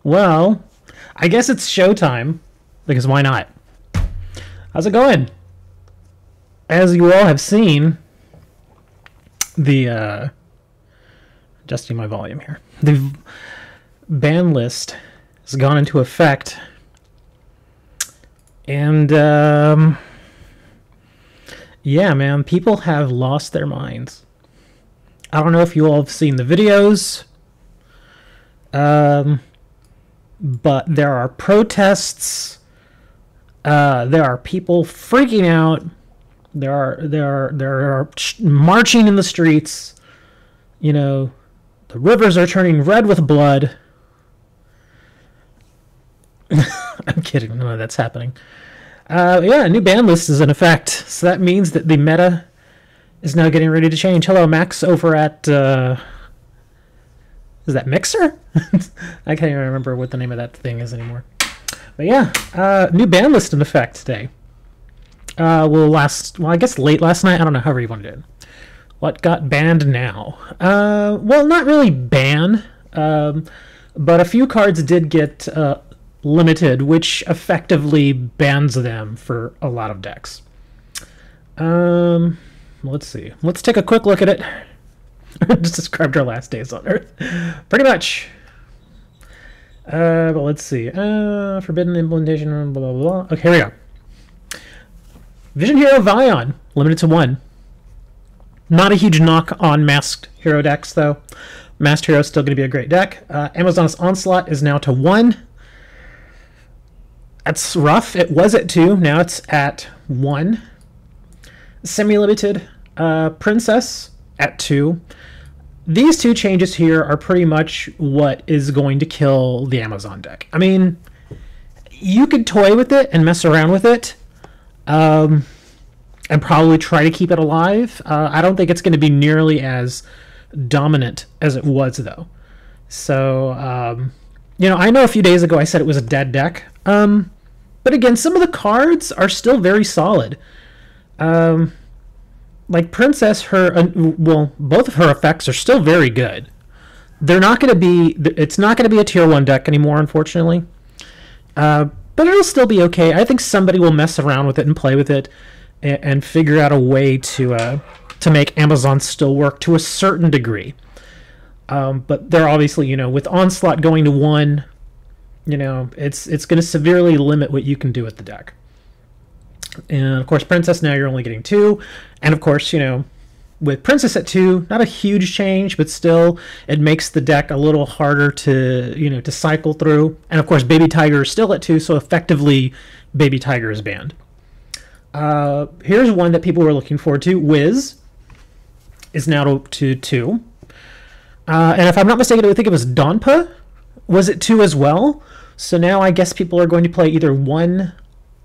Well, I guess it's showtime, because why not? How's it going? As you all have seen, the adjusting my volume here. The ban list has gone into effect, and yeah, man, people have lost their minds. I don't know if you all have seen the videos, but there are protests. There are people freaking out. There are marching in the streets. You know, the rivers are turning red with blood. I'm kidding. None of that's happening. Yeah, a new ban list is in effect. So that means that the meta is now getting ready to change. Hello, Max, over at... is that Mixer? I can't even remember what the name of that thing is anymore. But yeah, new ban list in effect today. Well, I guess late last night. I don't know, however you want to do it. What got banned now? Well, not really ban, but a few cards did get limited, which effectively bans them for a lot of decks. Let's see. Let's take a quick look at it. Just described our last days on Earth. Pretty much. But let's see. Forbidden implementation, blah, blah, blah. Okay, here we go. Vision Hero Vion, limited to 1. Not a huge knock on Masked Hero decks, though. Masked Hero is still going to be a great deck. Amazon's Onslaught is now to 1. That's rough. It was at 2. Now it's at 1. Semi-limited Princess at 2. These two changes here are pretty much what is going to kill the Amazon deck. I mean, you could toy with it and mess around with it, and probably try to keep it alive. I don't think it's going to be nearly as dominant as it was, though. So, you know, I know a few days ago I said it was a dead deck. But again, some of the cards are still very solid. Like Princess, well, both of her effects are still very good. They're not going to be, it's not going to be a tier 1 deck anymore, unfortunately. But it'll still be okay. I think somebody will mess around with it and play with it and figure out a way to make Amazon still work to a certain degree. But they're obviously, you know, with Onslaught going to 1, you know, it's going to severely limit what you can do with the deck. And of course, Princess, now you're only getting 2. And of course, you know, with Princess at 2, not a huge change, but still, it makes the deck a little harder to, you know, to cycle through. And of course, Baby Tiger is still at 2, so effectively, Baby Tiger is banned. Here's one that people were looking forward to. Wiz is now to 2. And if I'm not mistaken, I think it was Donpa was at 2 as well. So now I guess people are going to play either one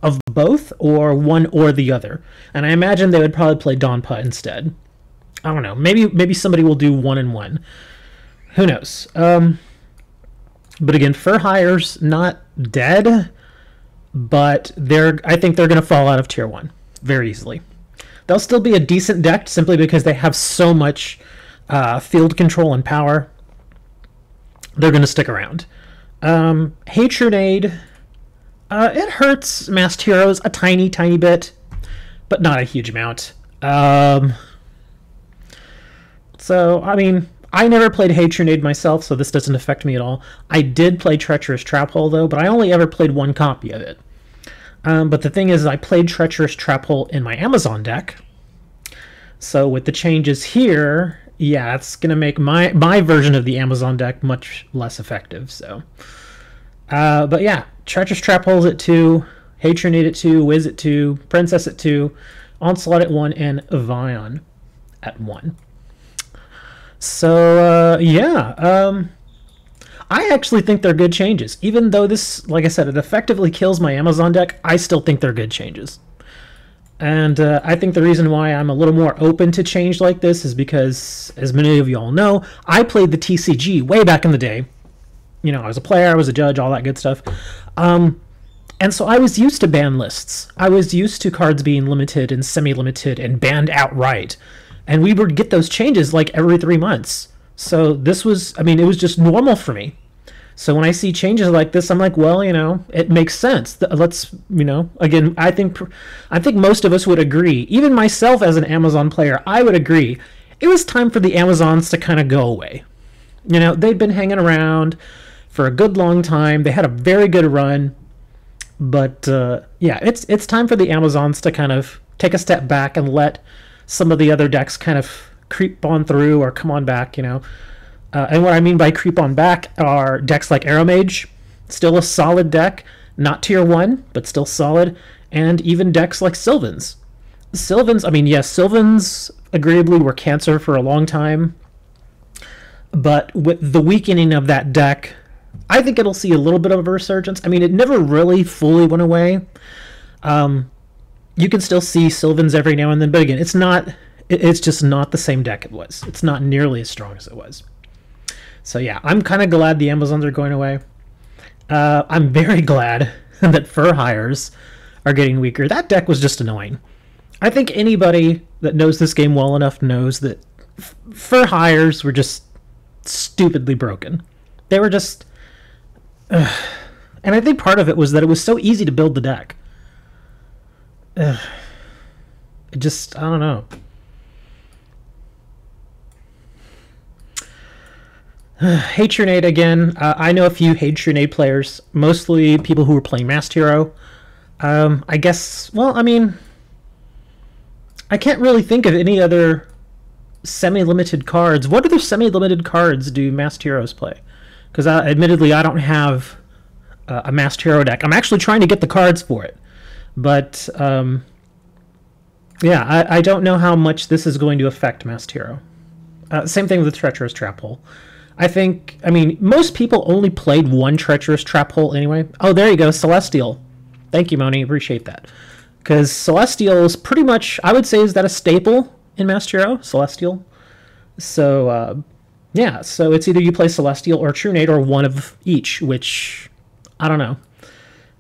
of both or one or the other. And I imagine they would probably play Donpa instead. I don't know. Maybe somebody will do 1 and 1. Who knows? But again, Fur Hire's not dead, but I think they're going to fall out of tier 1 very easily. They'll still be a decent deck simply because they have so much field control and power. They're going to stick around. Hatronade, it hurts Masked Heroes a tiny bit, but not a huge amount. So, I mean, I never played Hatronade myself, so this doesn't affect me at all. I did play Treacherous Trap Hole, though, but I only ever played 1 copy of it. But the thing is, I played Treacherous Trap Hole in my Amazon deck. So with the changes here, yeah, it's going to make my version of the Amazon deck much less effective. So, but yeah, Treacherous Trap Hole's at 2, Hatronade at 2, Wiz at 2, Princess at 2, Onslaught at 1, and Vion at 1. So, yeah, I actually think they're good changes. Even though this, like I said, it effectively kills my Amazon deck, I still think they're good changes. And I think the reason why I'm a little more open to change like this is because, as many of you all know, I played the TCG way back in the day. You know, I was a player, I was a judge, all that good stuff. And so I was used to ban lists. I was used to cards being limited and semi-limited and banned outright. And we would get those changes like every 3 months. So this was, I mean, it was just normal for me. So when I see changes like this, I'm like, well, it makes sense. Let's, again, I think most of us would agree. Even myself as an Amazon player, I would agree. It was time for the Amazons to kind of go away. They'd been hanging around for a good long time. They had a very good run. But yeah, it's time for the Amazons to kind of take a step back and let some of the other decks kind of creep on through or come on back, and what I mean by creep on back are decks like Arrowmage, still a solid deck, not tier 1, but still solid, and even decks like Sylvans. Sylvans, I mean, yes, Sylvans agreeably were cancer for a long time, but with the weakening of that deck, I think it'll see a little bit of a resurgence. I mean, it never really fully went away. You can still see Sylvans every now and then, but again, it's just not the same deck it was. It's not nearly as strong as it was. So yeah, I'm kind of glad the Amazons are going away. I'm very glad that Fur Hires are getting weaker. That deck was just annoying. I think anybody that knows this game well enough knows that Fur Hires were just stupidly broken. They were just... and I think part of it was that it was so easy to build the deck. It just... I don't know. Hatronade again. I know a few Hatronade players, mostly people who were playing Masked Hero. I guess, well, I mean, I can't really think of any other semi-limited cards. What other semi-limited cards do Masked Heroes play? Because admittedly, I don't have a Masked Hero deck. I'm actually trying to get the cards for it. But, yeah, I don't know how much this is going to affect Masked Hero. Same thing with the Treacherous Trap Hole. I mean, most people only played one Treacherous Trap Hole anyway. Oh, there you go, Celestial. Thank you, Moni, appreciate that. Because Celestial is pretty much, I would say, is that a staple in Masked Hero? Celestial. So, yeah, so it's either you play Celestial or Trunade or one of each, which, I don't know.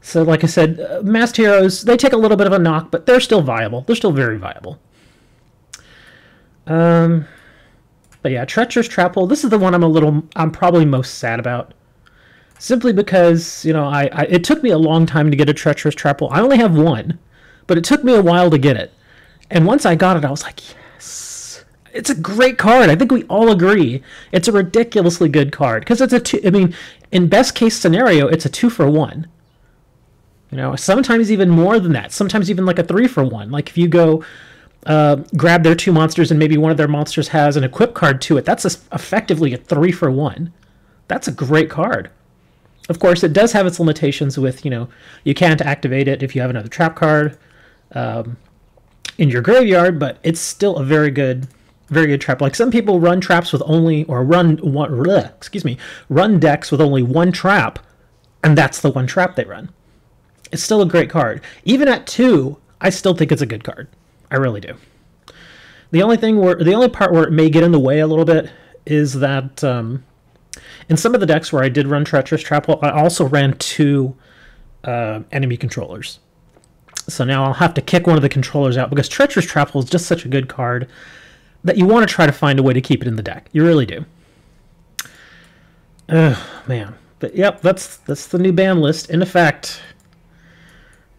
So, like I said, Masked Heroes, they take a little bit of a knock, but they're still viable. They're still very viable. But yeah, Treacherous Trap Hole, this is the one I'm probably most sad about. Simply because, it took me a long time to get a Treacherous Trap Hole. I only have one, but it took me a while to get it. And once I got it, I was like, yes. It's a great card. I think we all agree. It's a ridiculously good card. Because in best case scenario, it's a 2-for-1. Sometimes even more than that. Sometimes even like a 3-for-1. Like if you go... grab their 2 monsters and maybe one of their monsters has an equip card to it. That's effectively a 3-for-1. That's a great card. Of course, it does have its limitations with, you can't activate it if you have another trap card in your graveyard, but it's still a very good trap. Like some people run traps with only, or run decks with only one trap, and that's the one trap they run. It's still a great card. Even at 2, I still think it's a good card. I really do. The only part where it may get in the way a little bit is that in some of the decks where I did run Treacherous Trap Hole, I also ran 2 enemy controllers. So now I'll have to kick one of the controllers out because Treacherous Trap Hole is just such a good card that you want to try to find a way to keep it in the deck. You really do. Man. But yep, that's the new ban list in effect.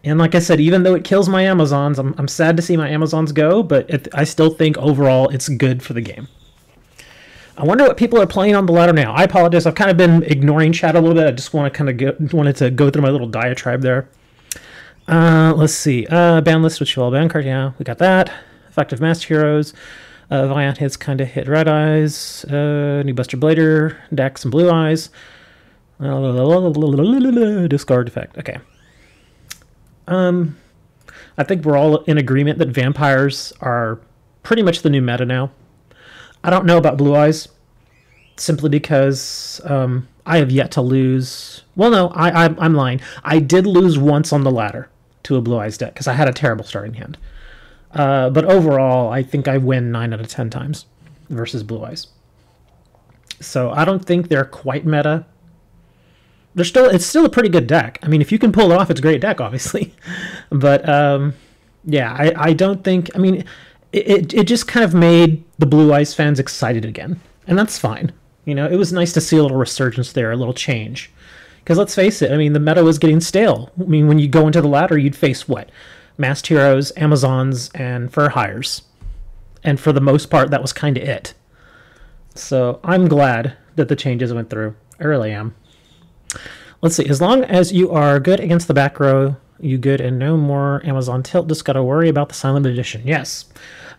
And like I said, even though it kills my Amazons, I'm sad to see my Amazons go, but I still think overall it's good for the game. I wonder what people are playing on the ladder now. I apologize. I've kind of been ignoring chat a little bit. I just wanted to go through my little diatribe there. Let's see. Ban list, which all ban card. Yeah, we got that. Effective Masked Heroes. Viant hits kind of hit Red Eyes. New Buster Blader. Dex and Blue Eyes. Discard effect. Okay. I think we're all in agreement that vampires are pretty much the new meta now. I don't know about Blue Eyes, simply because I have yet to lose... Well, no, I'm lying. I did lose once on the ladder to a Blue Eyes deck, because I had a terrible starting hand. But overall, I think I win 9 out of 10 times versus Blue Eyes. So I don't think they're quite meta. It's still a pretty good deck. I mean, if you can pull it off, it's a great deck, obviously. But, yeah, I don't think... I mean, it just kind of made the Blue Eyes fans excited again. And that's fine. You know, it was nice to see a little resurgence there, a little change. Because let's face it, I mean, the meta was getting stale. I mean, when you go into the ladder, you'd face what? Masked Heroes, Amazons, and Fur Hires. And for the most part, that was kind of it. So I'm glad that the changes went through. I really am. Let's see. As long as you are good against the back row, you good and no more Amazon tilt. Just got to worry about the Silent Magician. Yes.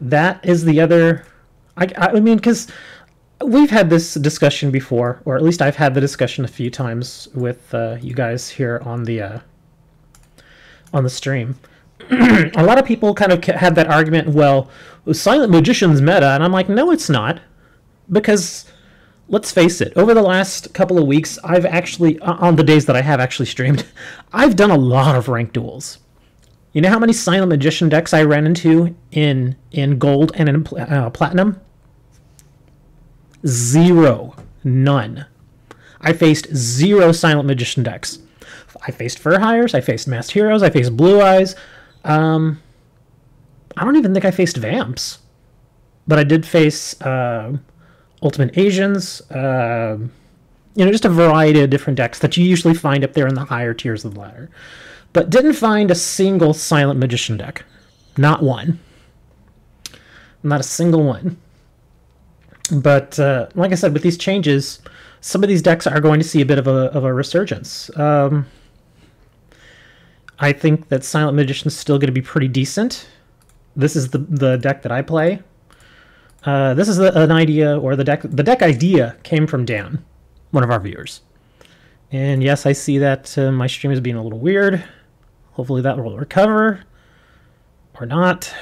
That is the other... I mean, because... We've had this discussion before, or at least I've had the discussion a few times with you guys here on the stream. A lot of people kind of had that argument, well, Silent Magician's meta, and I'm like, no, it's not. Because, let's face it, over the last couple of weeks, I've actually, on the days that I have actually streamed, I've done a lot of ranked duels. You know how many Silent Magician decks I ran into in Gold and in Platinum? 0. None. I faced 0 Silent Magician decks. I faced Fur Hires, I faced Masked Heroes, I faced Blue Eyes. I don't even think I faced Vamps. But I did face Ultimate Asians, you know, just a variety of different decks that you usually find up there in the higher tiers of the ladder. But didn't find a single Silent Magician deck. Not one. Not a single one. But like I said, with these changes, some of these decks are going to see a bit of a resurgence. I think that Silent Magician is still going to be pretty decent. This is the deck that I play. This is an idea, or the deck idea came from Dan, one of our viewers. And yes, I see that my stream is being a little weird. Hopefully that will recover. Or not.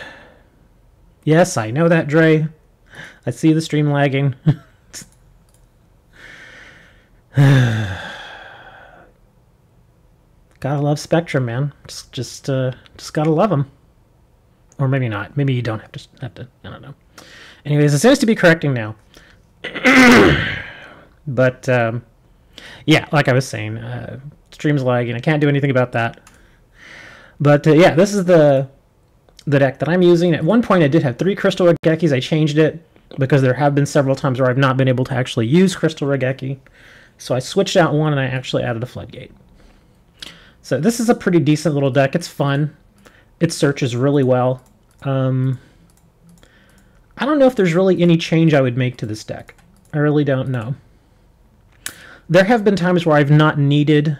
Yes, I know that, Dre. I see the stream lagging. Gotta love Spectrum, man. Just gotta love them. Or maybe not. Maybe you don't have to. I don't know. Anyways, it seems to be correcting now. But yeah, like I was saying, stream's lagging. I can't do anything about that. But yeah, this is the deck that I'm using. At one point, I did have 3 Crystal Regekis. I changed it because there have been several times where I've not been able to actually use Crystal Regeki. So I switched out one and I actually added a Floodgate. So this is a pretty decent little deck. It's fun. It searches really well. I don't know if there's really any change I would make to this deck. I really don't know. There have been times where I've not needed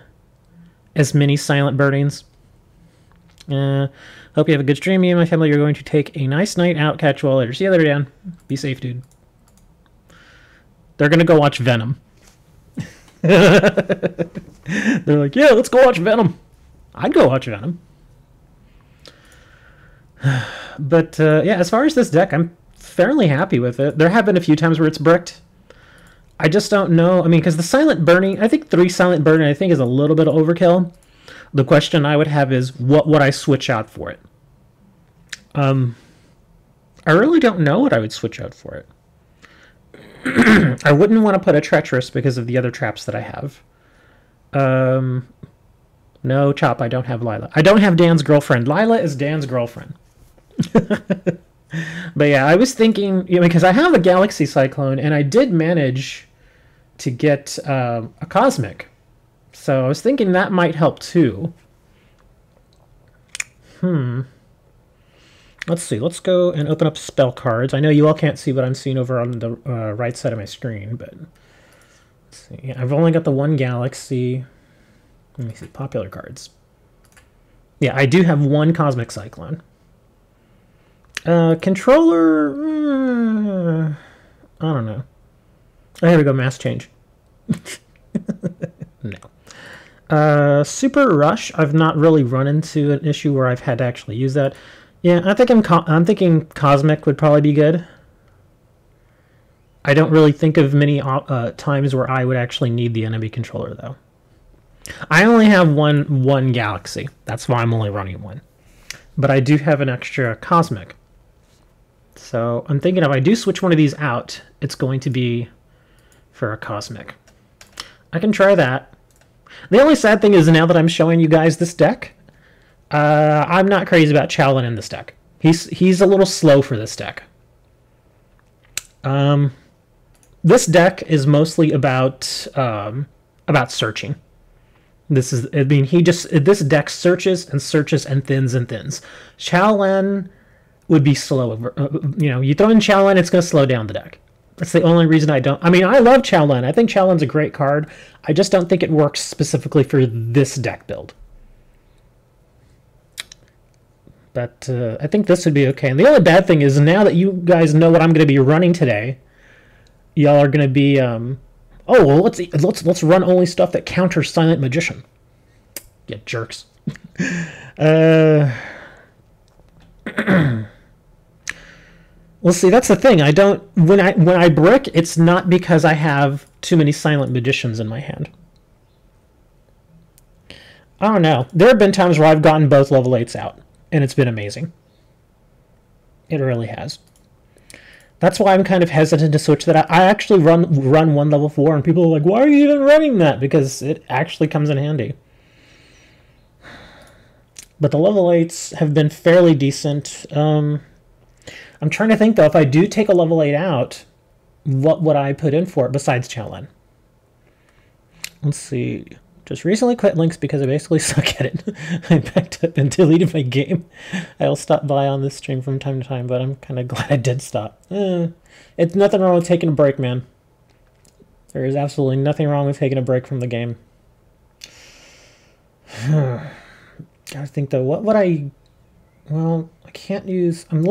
as many Silent Burnings. Hope you have a good stream. Me and my family are going to take a nice night out. Catch you all later. See you later, Dan. Be safe, dude. They're going to go watch Venom. They're like, yeah, let's go watch Venom. I'd go watch Venom. But yeah, as far as this deck, I'm fairly happy with it. There have been a few times where it's bricked. I just don't know. I mean, because the Silent Burning, I think 3 Silent Burning, I think is a little bit of overkill. The question I would have is, what would I switch out for it? I really don't know what I would switch out for it. I wouldn't want to put a Treacherous because of the other traps that I have. No, Chop, I don't have Lila. I don't have Dan's girlfriend. Lila is Dan's girlfriend. But yeah, I was thinking, you know, because I have a Galaxy Cyclone, and I did manage to get a Cosmic. So I was thinking that might help too. Let's see. Let's go and open up spell cards. I know you all can't see what I'm seeing over on the right side of my screen, but let's see. Yeah, I've only got the one Galaxy. Let me see. Popular cards. Yeah, I do have one Cosmic Cyclone. Controller. I don't know. Oh, here we go. Mass change. No. Super Rush. I've not really run into an issue where I've had to actually use that. Yeah, I think I'm thinking Cosmic would probably be good. I don't really think of many times where I would actually need the enemy controller, though. I only have one Galaxy. That's why I'm only running one. But I do have an extra Cosmic. So I'm thinking if I do switch one of these out, it's going to be for a Cosmic. I can try that. The only sad thing is now that I'm showing you guys this deck, I'm not crazy about Challen in this deck. He's a little slow for this deck. this deck is mostly about searching. This is, I mean, this deck searches and searches and thins and thins. Xiaolan would be slow. You know, you throw in Xiaolan, it's going to slow down the deck. That's the only reason I don't. I mean, I love Xiaolan. I think Xiaolan's a great card. I just don't think it works specifically for this deck build. But I think this would be okay. And the only bad thing is now that you guys know what I'm going to be running today, y'all are going to be, oh well, let's run only stuff that counters Silent Magician. Yeah, jerks. Well, see, that's the thing. I don't, when I brick, it's not because I have too many Silent Magicians in my hand. I don't know. There have been times where I've gotten both level 8s out, and it's been amazing. It really has. That's why I'm kind of hesitant to switch that. I actually run one level 4, and people are like, why are you even running that? Because it actually comes in handy. But the level 8s have been fairly decent. I'm trying to think, though, if I do take a level 8 out, what would I put in for it besides Xiaolan? Let's see. Just recently quit Lynx because I basically suck at it. I backed up and deleted my game. I'll stop by on this stream from time to time, but I'm kind of glad I did stop. It's nothing wrong with taking a break, man. There is absolutely nothing wrong with taking a break from the game. Gotta think, though, what would I... Well, I can't use... I'm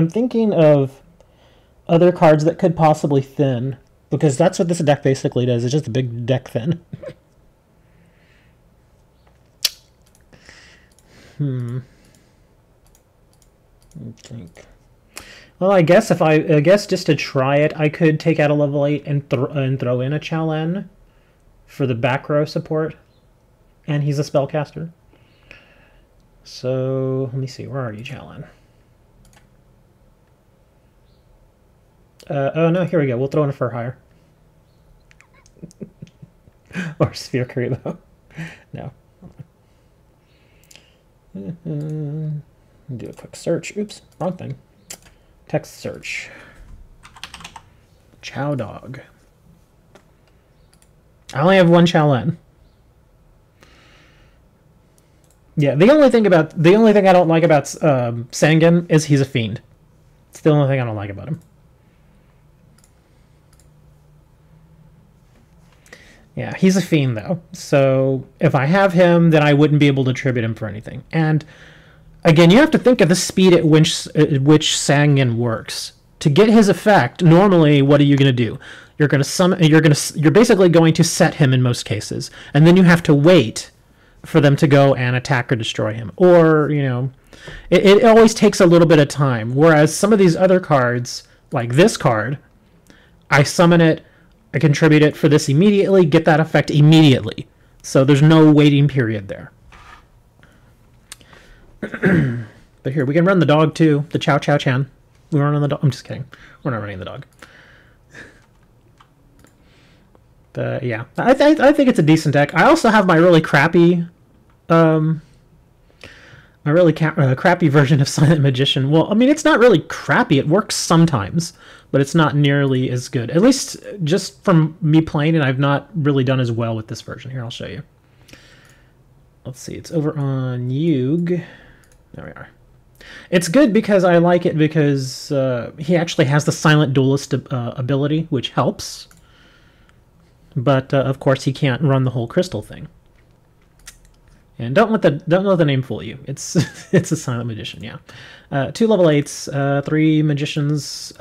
thinking of other cards that could possibly thin, because that's what this deck basically does. It's just a big deck thin. I think. Well, I guess just to try it, I could take out a level 8 and throw in a Xiaolan for the back row support, and he's a spellcaster. So let me see, where are you, Xiaolan? Oh no, here we go. We'll throw in a Fur Hire. Or Sphere Karibo. No. Do a quick search. Oops, wrong thing. Text search. Chow Dog. I only have one Xiaolan. Yeah, the only thing I don't like about Sangan is he's a fiend. It's the only thing I don't like about him. Yeah, he's a fiend, though. So if I have him, then I wouldn't be able to tribute him for anything. And again, you have to think of the speed at which Sangan works. To get his effect, normally, what are you going to do? You're basically going to set him in most cases, and then you have to wait for them to go and attack or destroy him. Or, you know, it always takes a little bit of time. Whereas some of these other cards, like this card, I summon it, I contribute it for this immediately, get that effect immediately. So there's no waiting period there. But here, we can run the dog too, the Chow Chow Chan. We run on the dog. I'm just kidding. We're not running the dog. But yeah, I think it's a decent deck. I also have my really crappy, crappy version of Silent Magician. Well, I mean, it's not really crappy. It works sometimes, but it's not nearly as good. At least just from me playing it, I've not really done as well with this version. Here, I'll show you. Let's see. It's over on Yugioh. There we are. It's good because I like it because he actually has the Silent Duelist ability, which helps. But of course, he can't run the whole crystal thing. And don't let the name fool you. It's it's a Silent Magician, yeah. 2 level 8s, 3 magicians,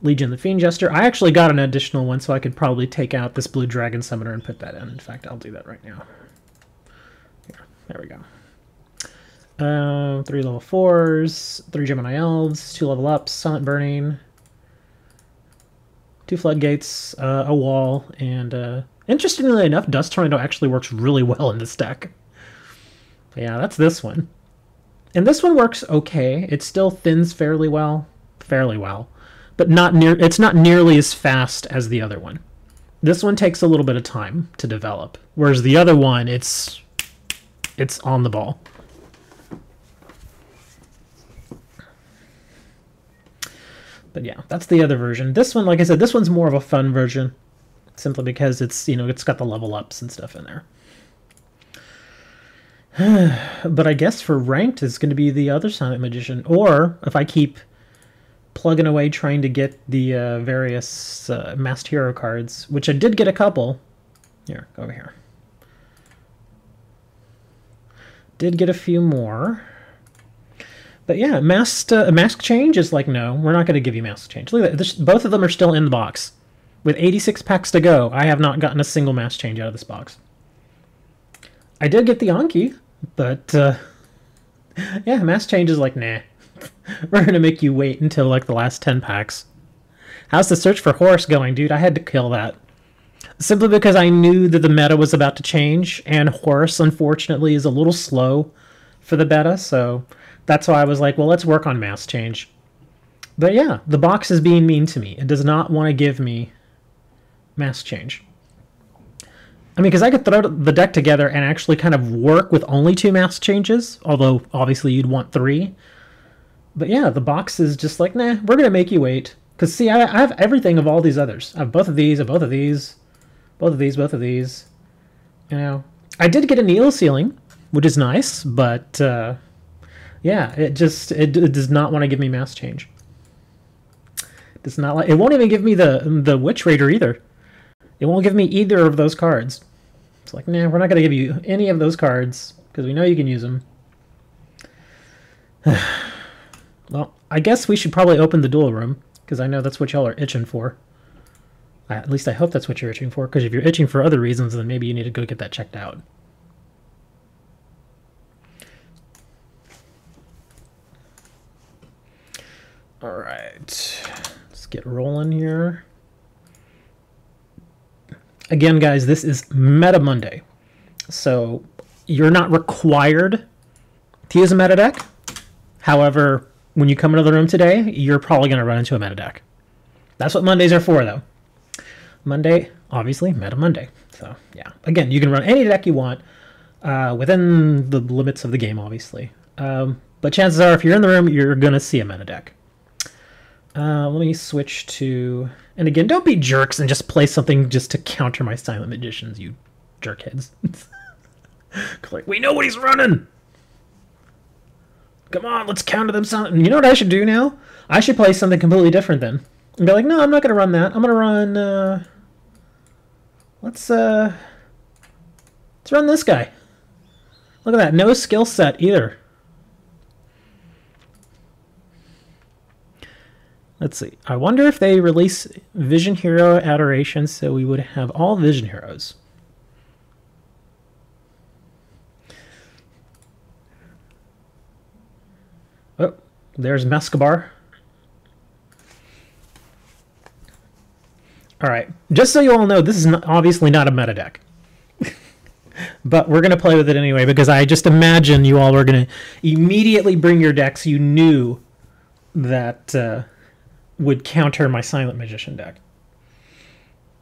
Legion the Fiend Jester. I actually got an additional one, so I could probably take out this Blue Dragon Summoner and put that in. In fact, I'll do that right now. Here, there we go. 3 level 4s, 3 Gemini Elves, 2 level ups, Silent Burning, 2 Floodgates, a Wall, and interestingly enough, Dust Tornado actually works really well in this deck. But yeah, that's this one. And this one works okay. It still thins fairly well, but it's not nearly as fast as the other one. This one takes a little bit of time to develop, whereas the other one, it's on the ball. But yeah, that's the other version. This one, like I said, this one's more of a fun version, simply because it's, you know, it's got the level ups and stuff in there. But I guess for ranked is going to be the other Silent Magician, or if I keep plugging away trying to get the various Masked Hero cards, which I did get a couple. Here, go over here. Did get a few more. But yeah, mask change is like, no, we're not going to give you mask change. Look at that. Both of them are still in the box. With 86 packs to go, I have not gotten a single mask change out of this box. I did get the Anki, but yeah, mask change is like, nah. We're going to make you wait until like the last 10 packs. How's the search for Horus going, dude? I had to kill that. Simply because I knew that the meta was about to change, and Horus, unfortunately, is a little slow for the beta, so that's why I was like, well, let's work on mask change. But yeah, the box is being mean to me. It does not want to give me mask change. I mean, because I could throw the deck together and actually kind of work with only 2 mask changes, although obviously you'd want 3. But yeah, the box is just like, nah, we're going to make you wait. Because see, I have everything of all these others. I have both of these, both of these, both of these, both of these. You know, I did get a Needle Ceiling, which is nice, but yeah, it does not want to give me mask change. It does not like. It won't even give me the Witch Raider either. It won't give me either of those cards. It's like, nah, we're not going to give you any of those cards because we know you can use them. Well, I guess we should probably open the duel room, because I know that's what y'all are itching for. At least I hope that's what you're itching for, because if you're itching for other reasons, then maybe you need to go get that checked out. Alright, let's get rolling here. Again, guys, this is Meta Monday, so you're not required to use a meta deck. However, when you come into the room today, you're probably going to run into a meta deck. That's what Mondays are for, though. Monday, obviously, Meta Monday. So, yeah. Again, you can run any deck you want within the limits of the game, obviously. But chances are, if you're in the room, you're going to see a meta deck. Let me switch to... And again, don't be jerks and just play something just to counter my Silent Magicians, you jerkheads. Like, we know what he's running! Come on, let's counter them something. You know what I should do now? I should play something completely different then. And be like, no, I'm not going to run that. I'm going to run, let's run this guy. Look at that. No skill set either. Let's see. I wonder if they release Vision Hero Adoration so we would have all Vision Heroes. Oh, there's Mescabar. Alright, just so you all know, this is obviously not a meta deck. But we're going to play with it anyway, because I just imagine you all were going to immediately bring your decks you knew that would counter my Silent Magician deck.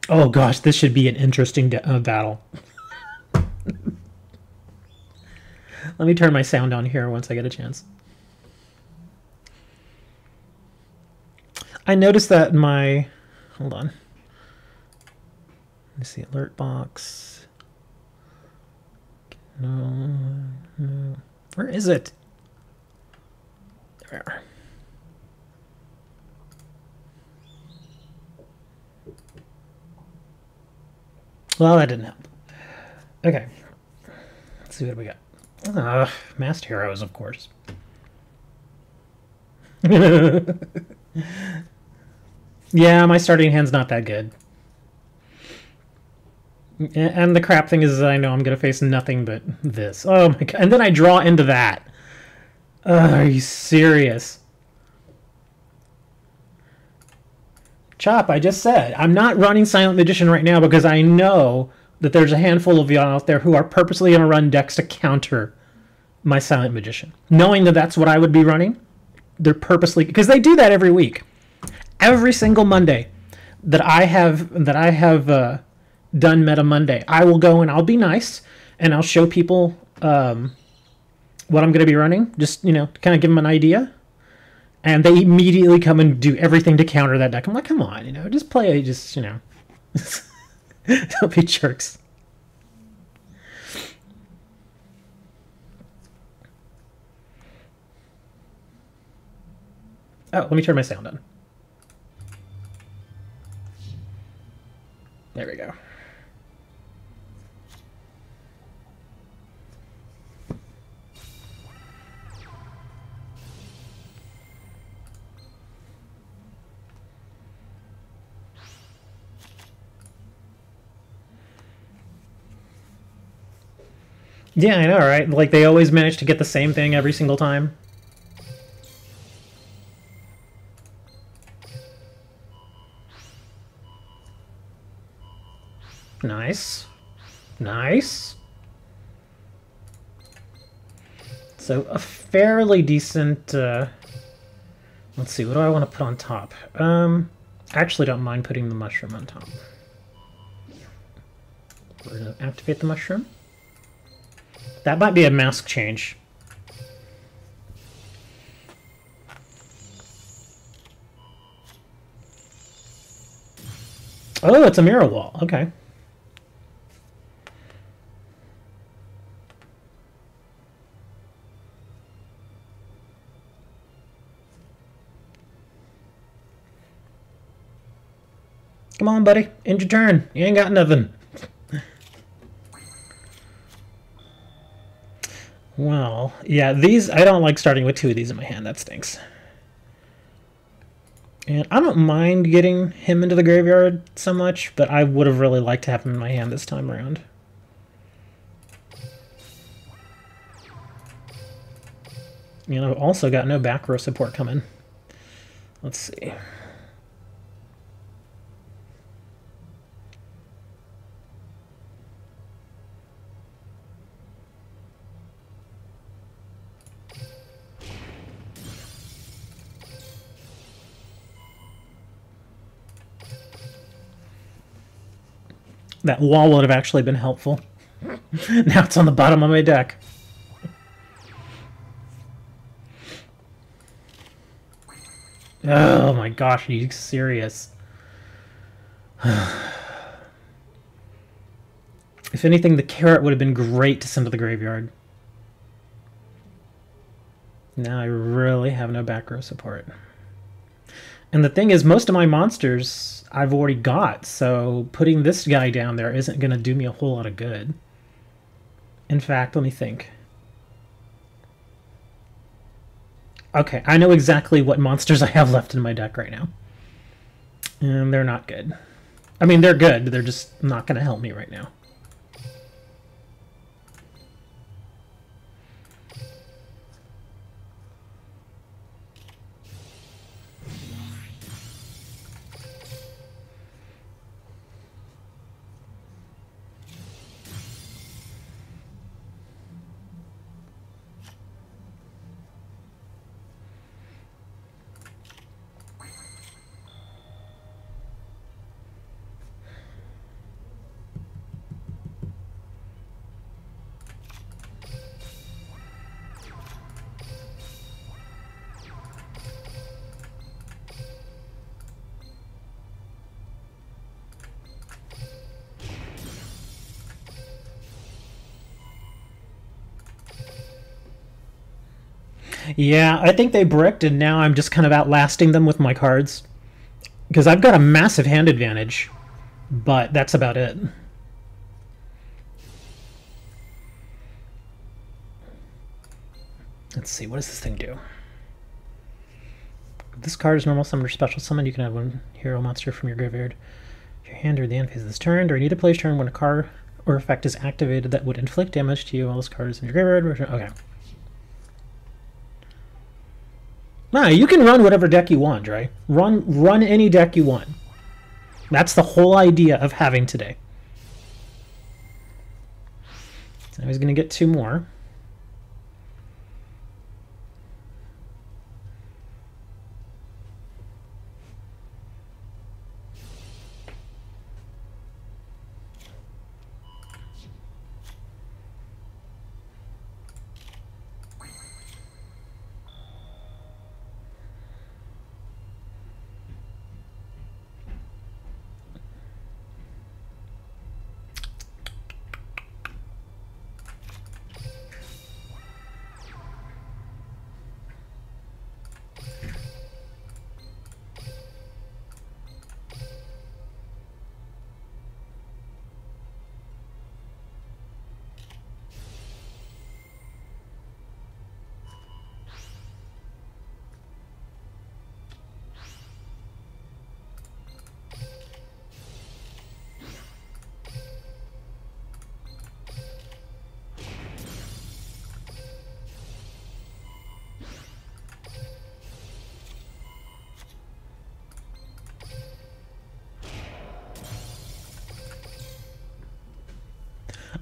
Oh gosh, this should be an interesting battle. Let me turn my sound on here once I get a chance. I noticed that my... Hold on. Let me see. Alert box. No. No. Where is it? There. Well, that didn't help. Okay. Let's see what we got. Masked Heroes, of course. Yeah, my starting hand's not that good. And the crap thing is I know I'm going to face nothing but this. Oh my god. And then I draw into that. Are you serious? Chop, I just said, I'm not running Silent Magician right now because I know that there's a handful of y'all out there who are purposely going to run decks to counter my Silent Magician. Knowing that that's what I would be running, they're purposely... Because they do that every week. Every single Monday that I have done Meta Monday, I will go and I'll be nice and I'll show people what I'm going to be running. Just, you know, to kind of give them an idea. And they immediately come and do everything to counter that deck. I'm like, come on, just play, don't be jerks. Oh, let me turn my sound on. There we go. Yeah, I know, right? Like, they always manage to get the same thing every single time. Nice. Nice. So, a fairly decent... let's see, what do I want to put on top? I actually don't mind putting the mushroom on top. We're going to activate the mushroom. That might be a mask change. Oh, it's a mirror wall. Okay. Come on, buddy. End your turn. You ain't got nothing. Well, yeah, these... I don't like starting with two of these in my hand. That stinks. And I don't mind getting him into the graveyard so much, but I would have really liked to have him in my hand this time around. And I've also got no back row support coming. Let's see. That wall would have actually been helpful. Now it's on the bottom of my deck. Oh my gosh, are you serious? If anything, the carrot would have been great to send to the graveyard. Now I really have no back row support. And the thing is, most of my monsters I've already got, so putting this guy down there isn't going to do me a whole lot of good. In fact, let me think. Okay, I know exactly what monsters I have left in my deck right now. And they're not good. I mean, they're good, they're just not going to help me right now. Yeah, I think they bricked, and now I'm just kind of outlasting them with my cards. Because I've got a massive hand advantage, but that's about it. Let's see, what does this thing do? This card is normal summon or special summon. You can have one hero monster from your graveyard. If your hand or the end phase of this turn, during either player's turn, when a card or effect is activated that would inflict damage to you, all those cards in your graveyard. Okay. Nah, you can run whatever deck you want, right? Run any deck you want. That's the whole idea of having today. So now he's going to get two more.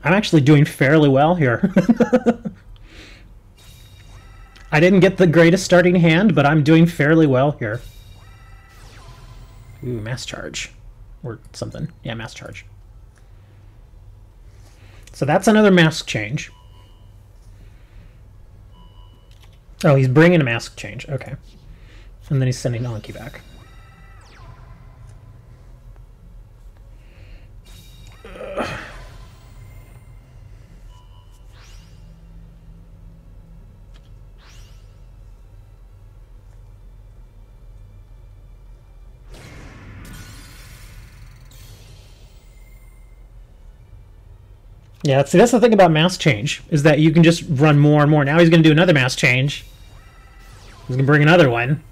I'm actually doing fairly well here. I didn't get the greatest starting hand, but I'm doing fairly well here. Ooh, mass charge. Or something. Yeah, mass charge. So that's another mask change. Oh, he's bringing a mask change. Okay. And then he's sending Anki back. Yeah, see, that's the thing about mask change, is that you can just run more and more. Now he's going to do another mask change. He's going to bring another one.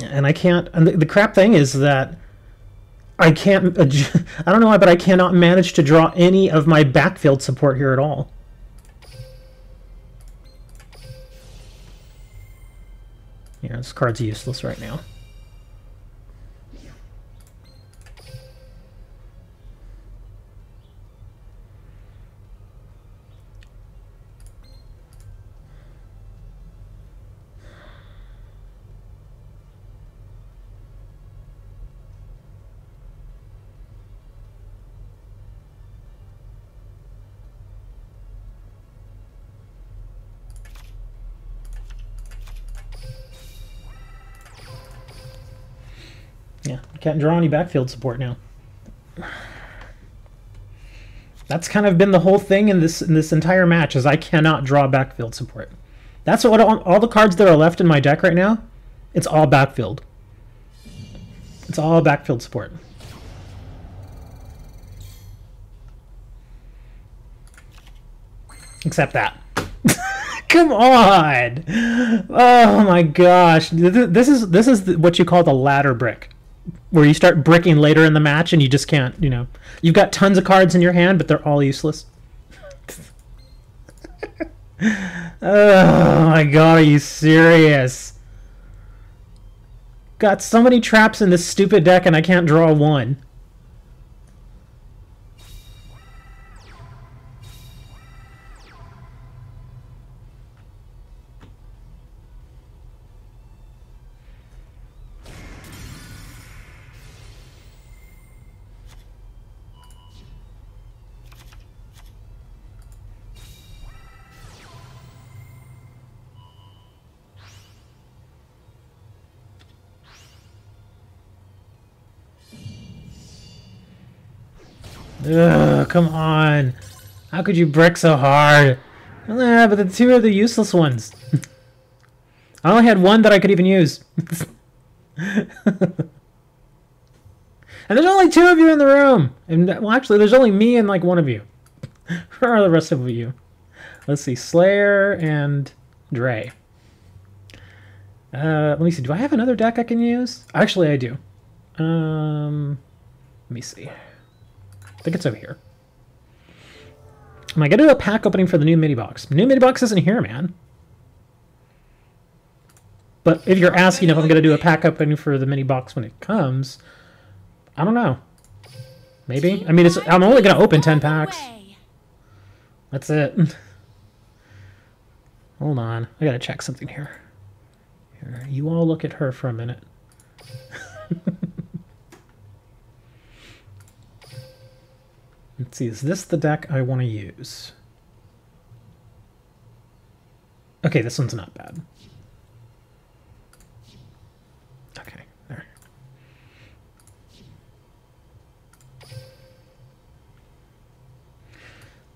And I can't... And the crap thing is that I can't... I don't know why, but I cannot manage to draw any of my backfield support here at all. Yeah, this card's useless right now. Yeah, can't draw any backfield support now. That's kind of been the whole thing in this entire match, is I cannot draw backfield support. That's what all the cards that are left in my deck right now, it's all backfield. It's all backfield support. Except that. Come on! Oh my gosh. This is what you call the ladder brick. Where you start bricking later in the match and you just can't, you know. You've got tons of cards in your hand, but they're all useless. Oh my god, are you serious? Got so many traps in this stupid deck and I can't draw one. Ugh, come on. How could you brick so hard? Yeah, but the two are the useless ones. I only had one that I could even use. And there's only two of you in the room. And well, actually, there's only me and like one of you. Where are the rest of you? Let's see, Slayer and Dre. Let me see. Do I have another deck I can use? Actually, I do. Let me see. I think it's over here. Am I going to do a pack opening for the new mini box? New mini box isn't here, man. But if you're asking if I'm going to do a pack opening for the mini box when it comes, I don't know. Maybe. I mean, I'm only going to open 10 packs. That's it. Hold on. I got to check something here. Here. You all look at her for a minute. Let's see, is this the deck I want to use? Okay, this one's not bad. Okay, there.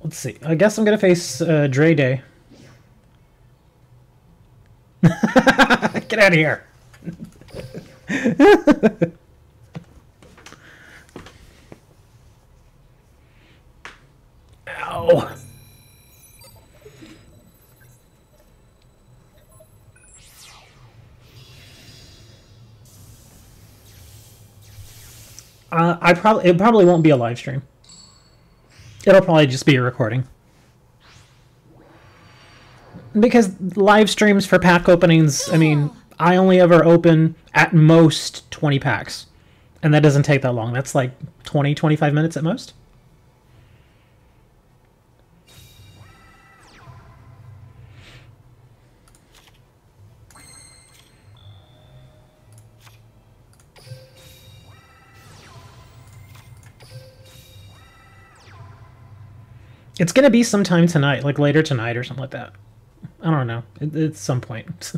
Let's see. I guess I'm going to face Dre Day. Get out of here. Ow. It probably won't be a live stream. It'll probably just be a recording. Because live streams for pack openings, I mean, I only ever open at most 20 packs. And that doesn't take that long. That's like 20, 25 minutes at most. It's going to be sometime tonight, like later tonight or something like that. I don't know. It's some point.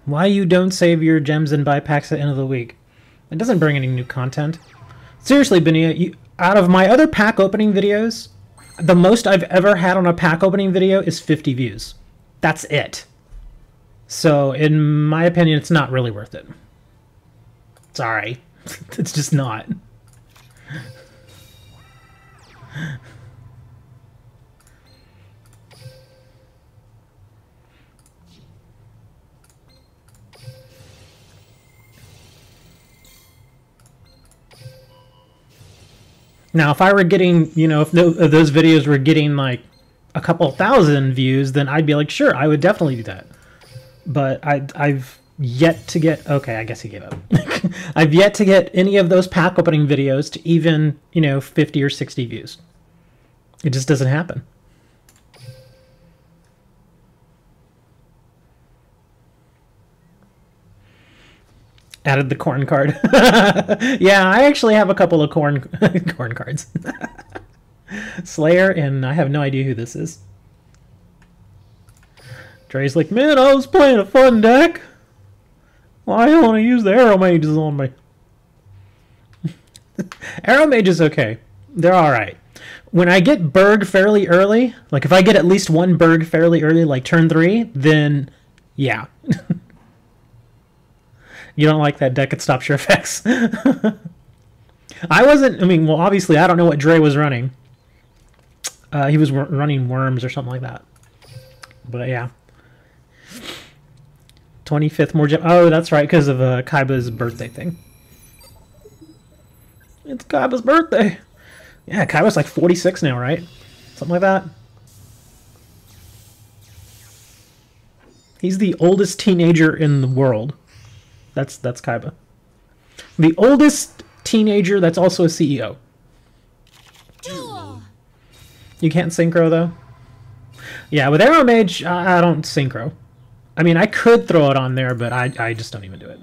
Why you don't save your gems and buy packs at the end of the week? It doesn't bring any new content. Seriously, Benia, out of my other pack opening videos, the most I've ever had on a pack opening video is 50 views. That's it. So, in my opinion, it's not really worth it. Sorry. It's just not. Now, if I were getting, you know, if those videos were getting like a couple thousand views, then I'd be like, sure, I would definitely do that. But I've yet to get, okay, I guess he gave up. I've yet to get any of those pack opening videos to even, you know, 50 or 60 views. It just doesn't happen. Added the corn card. Yeah, I actually have a couple of corn cards. Slayer, and I have no idea who this is. Dre's like, man, I was playing a fun deck. Why do I want to use the Arrow Mages on me? Arrow Mage is okay. They're alright. When I get Berg fairly early, like if I get at least one Berg fairly early, like turn 3, then yeah. You don't like that deck, it stops your effects. I mean, well, obviously, I don't know what Dre was running. He was running Worms or something like that. But yeah. 25th more gem. Oh, that's right, because of Kaiba's birthday thing. It's Kaiba's birthday. Yeah, Kaiba's like 46 now, right? Something like that. He's the oldest teenager in the world. That's Kaiba. The oldest teenager that's also a CEO. You can't synchro, though? Yeah, with Arrow Mage, I don't synchro. I mean, I could throw it on there, but I just don't even do it.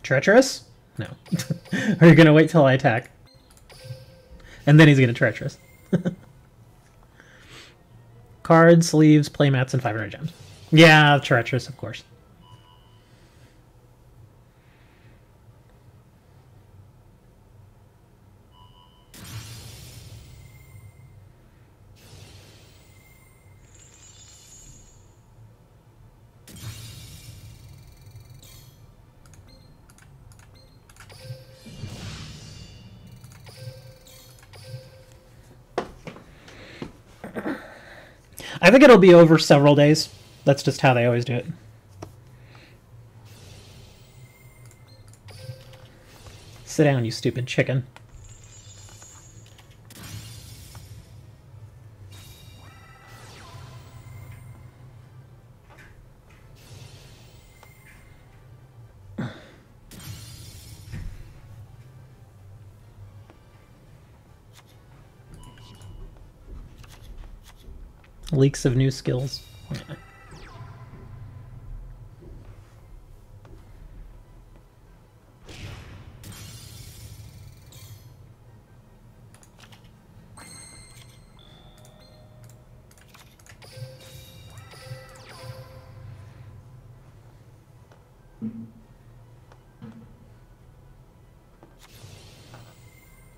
Treacherous? No. Are you going to wait till I attack? And then he's going to Treacherous. Cards, sleeves, playmats, and 500 gems. Yeah, Treacherous, of course. I think it'll be over several days. That's just how they always do it. Sit down, you stupid chicken. Leaks of new skills.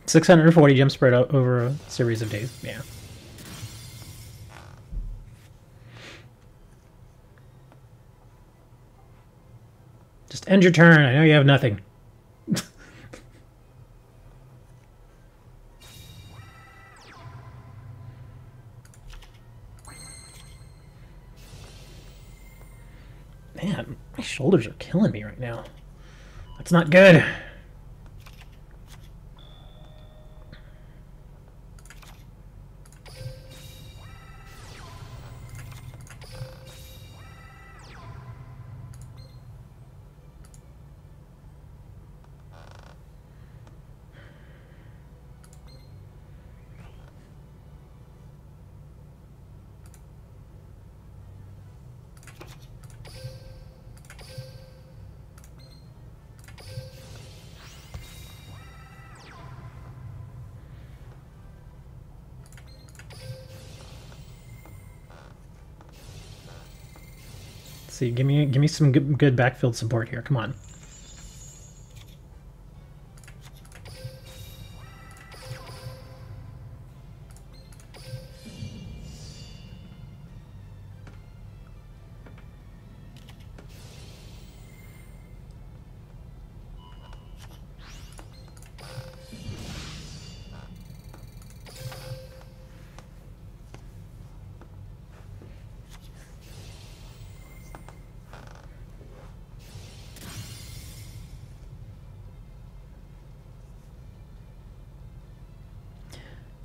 $640 jump spread over a series of days. Yeah. Just end your turn. I know you have nothing. Man, my shoulders are killing me right now. That's not good. See, give me some good backfield support here. Come on.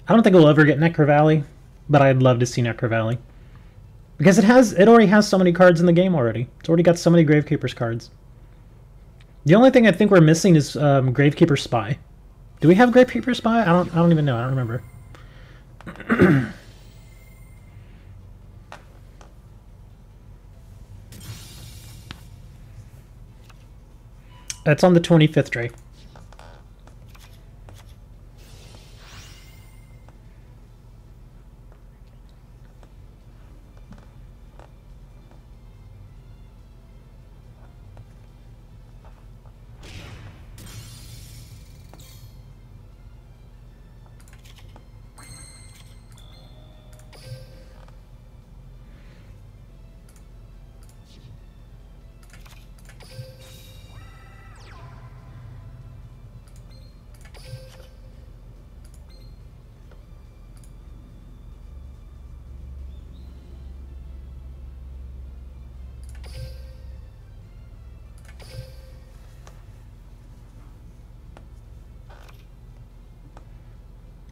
I don't think we'll ever get Necro Valley, but I'd love to see Necro Valley. Because it already has so many cards in the game already. It's already got so many Gravekeeper's cards. The only thing I think we're missing is Gravekeeper Spy. Do we have Gravekeeper Spy? I don't even know. I don't remember. It's on the 25th, Dre.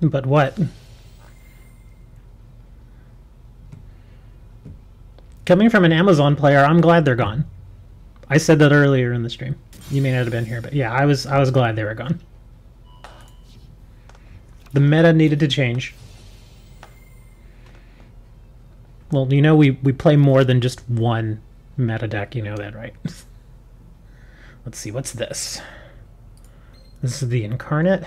But what? Coming from an Amazon player, I'm glad they're gone. I said that earlier in the stream. You may not have been here, but yeah, I was glad they were gone. The meta needed to change. Well, you know we play more than just one meta deck, you know that, right? Let's see, what's this? This is the Incarnate.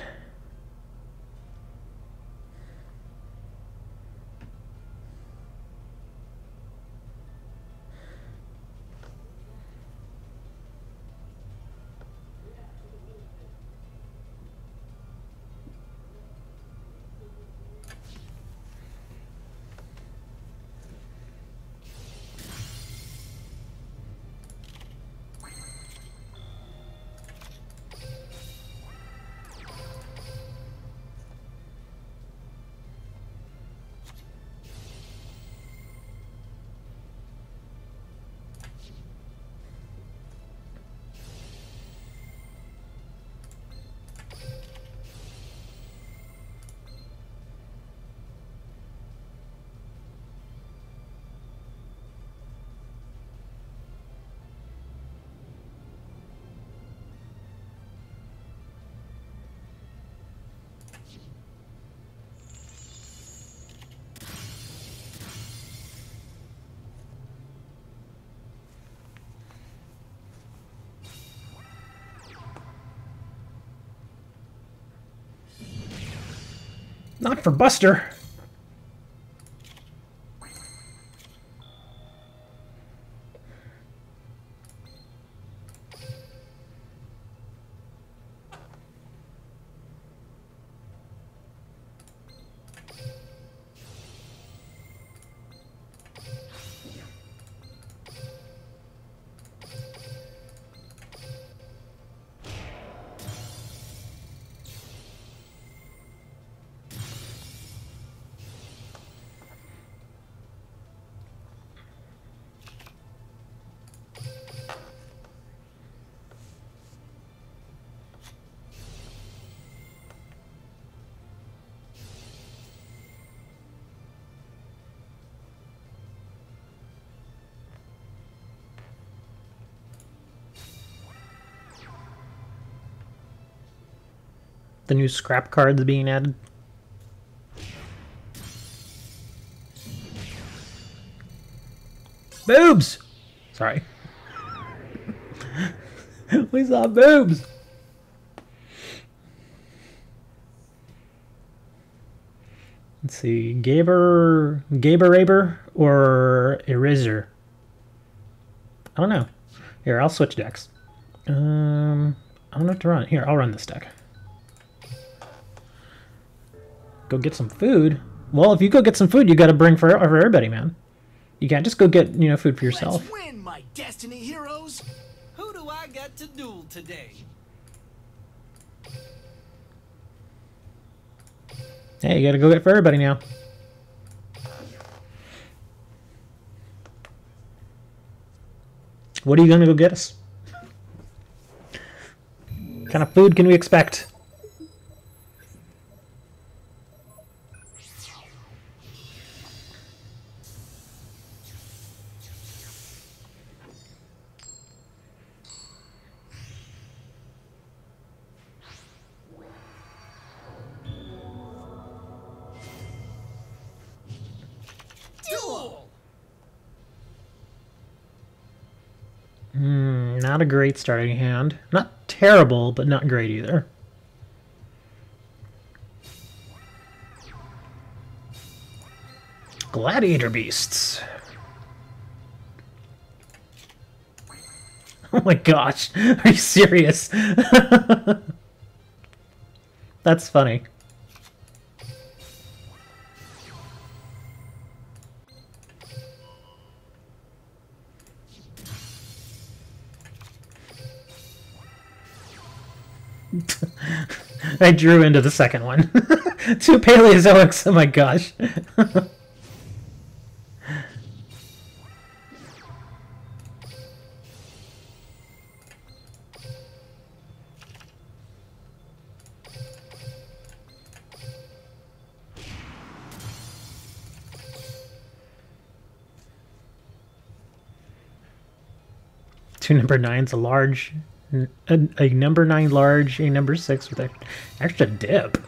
Not for Buster. The new scrap cards being added. Boobs! Sorry. We saw boobs! Let's see. Gaber or Eraser? I don't know. Here, I'll switch decks. I don't know what to run. Here, I'll run this deck. Go get some food? Well, if you go get some food, you gotta bring for everybody, man. You can't just go get, you know, food for yourself. Let's win, my destiny heroes! Who do I got to duel today? Hey, you gotta go get for everybody now. What are you gonna go get us? What kind of food can we expect? Duel! Not a great starting hand. Not terrible, but not great either. Gladiator beasts. Oh my gosh, are you serious? That's funny. I drew into the second one. Two Paleozoics, oh my gosh. Two number 9's a large, a number 9 large, a number 6 with an extra dip.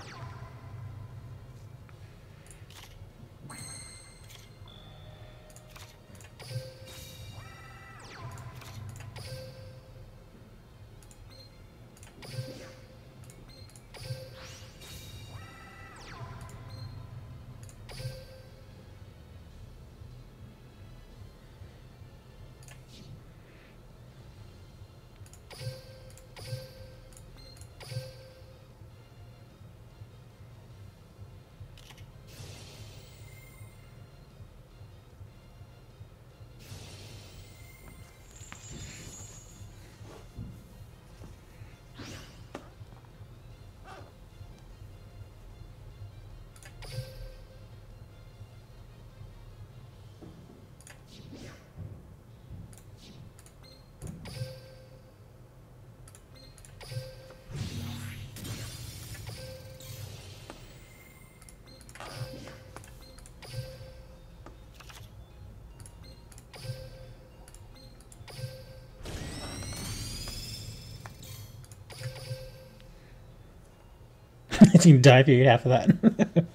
You can die if you eat half of that.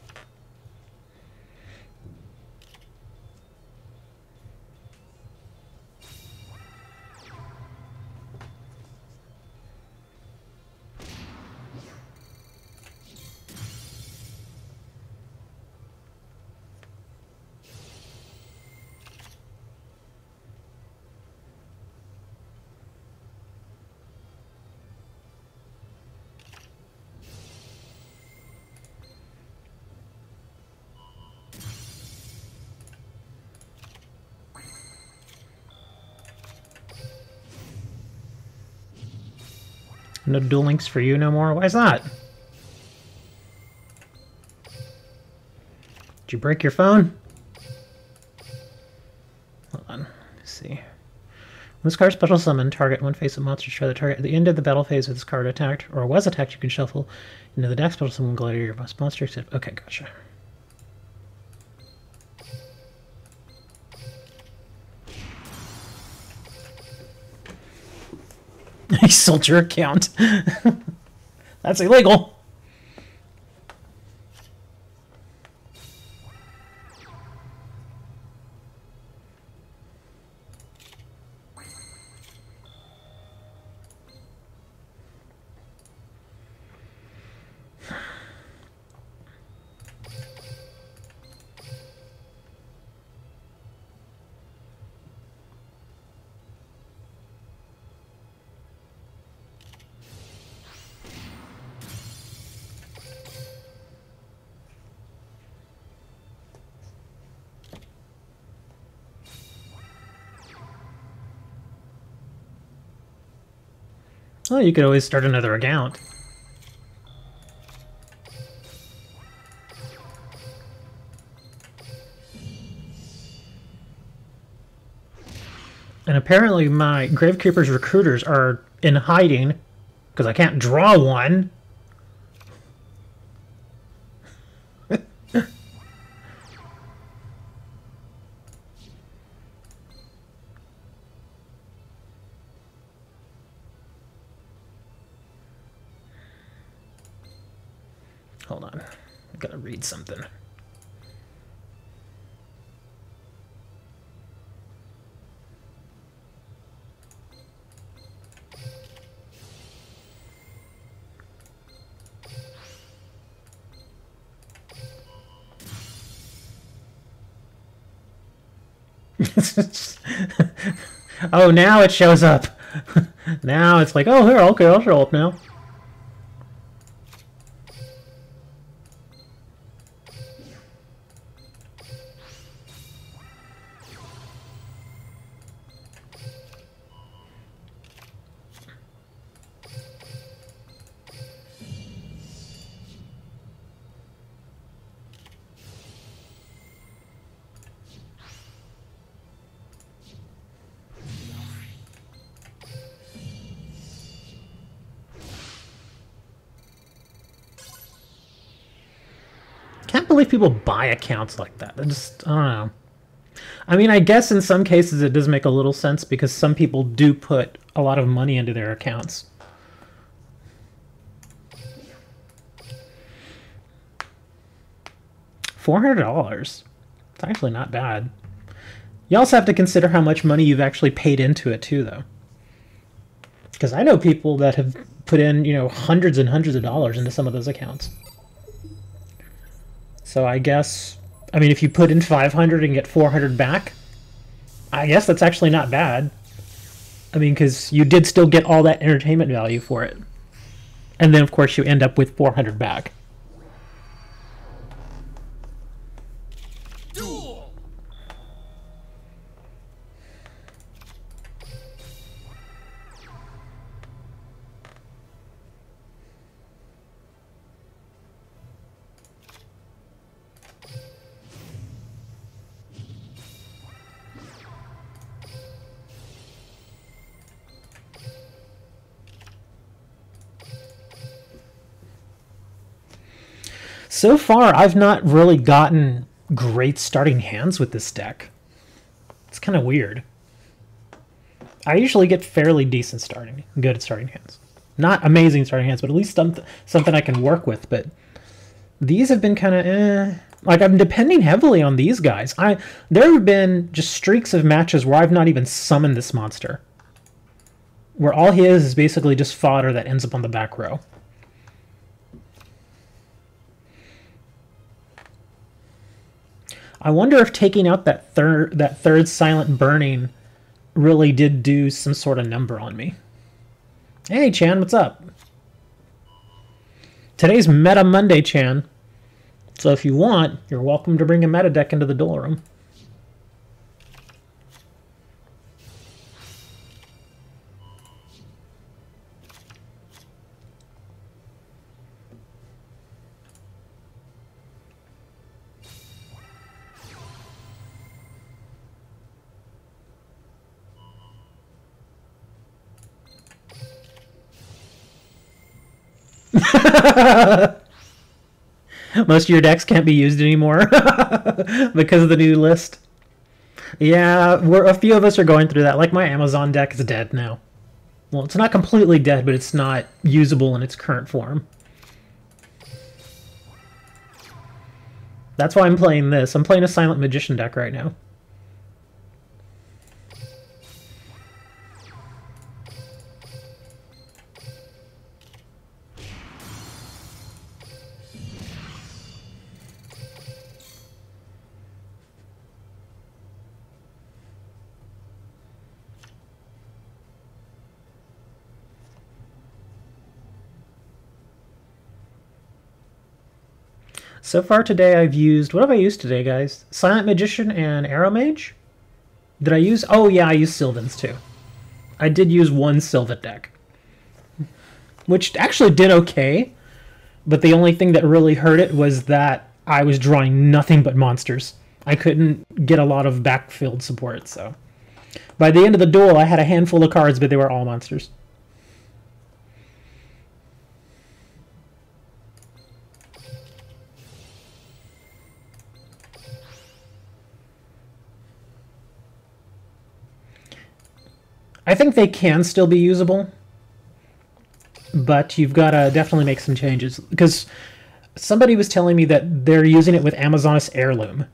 No Duel Links for you no more? Why is that? Did you break your phone? Hold on. Let's see. When this card special summon, target one face of monster. Try the target at the end of the battle phase with this card attacked or was attacked. You can shuffle into the deck special summon gladiator your boss monster. Okay, gotcha. He sold your account. That's illegal. Well, you could always start another account. And apparently my Gravekeeper's recruiters are in hiding because I can't draw one. Hold on. I gotta read something. Oh, now it shows up. Now it's like, oh, here, okay, I'll show up now. Can't believe people buy accounts like that. I just, I don't know. I mean, I guess in some cases it does make a little sense because some people do put a lot of money into their accounts. $400. It's actually not bad. You also have to consider how much money you've actually paid into it too, though. Because I know people that have put in, you know, hundreds and hundreds of dollars into some of those accounts. So I guess, I mean, if you put in 500 and get 400 back, I guess that's actually not bad. I mean, because you did still get all that entertainment value for it. And then, of course, you end up with 400 back. Duel! So far, I've not really gotten great starting hands with this deck. It's kind of weird. I usually get fairly decent good starting hands. Not amazing starting hands, but at least something I can work with. But these have been kind of eh. Like, I'm depending heavily on these guys. There have been just streaks of matches where I've not even summoned this monster. Where all he is basically just fodder that ends up on the back row. I wonder if taking out that third silent burning really did do some sort of number on me. Hey, Chan, what's up? Today's Meta Monday, Chan. So if you want, you're welcome to bring a meta deck into the duel room. Most of your decks can't be used anymore because of the new list. Yeah, a few of us are going through that. Like, my Amazon deck is dead now. Well, it's not completely dead, but it's not usable in its current form. That's why I'm playing this. I'm playing a Silent Magician deck right now. So far today I've used... What have I used today, guys? Silent Magician and Arrow Mage? Did I use... Oh, yeah, I used Sylvan's, too. I did use one Sylvan deck. which actually did okay. But the only thing that really hurt it was that I was drawing nothing but monsters. I couldn't get a lot of backfield support, so. By the end of the duel, I had a handful of cards, but they were all monsters. I think they can still be usable, but you've got to definitely make some changes. Because somebody was telling me that they're using it with Amazoness Heirloom,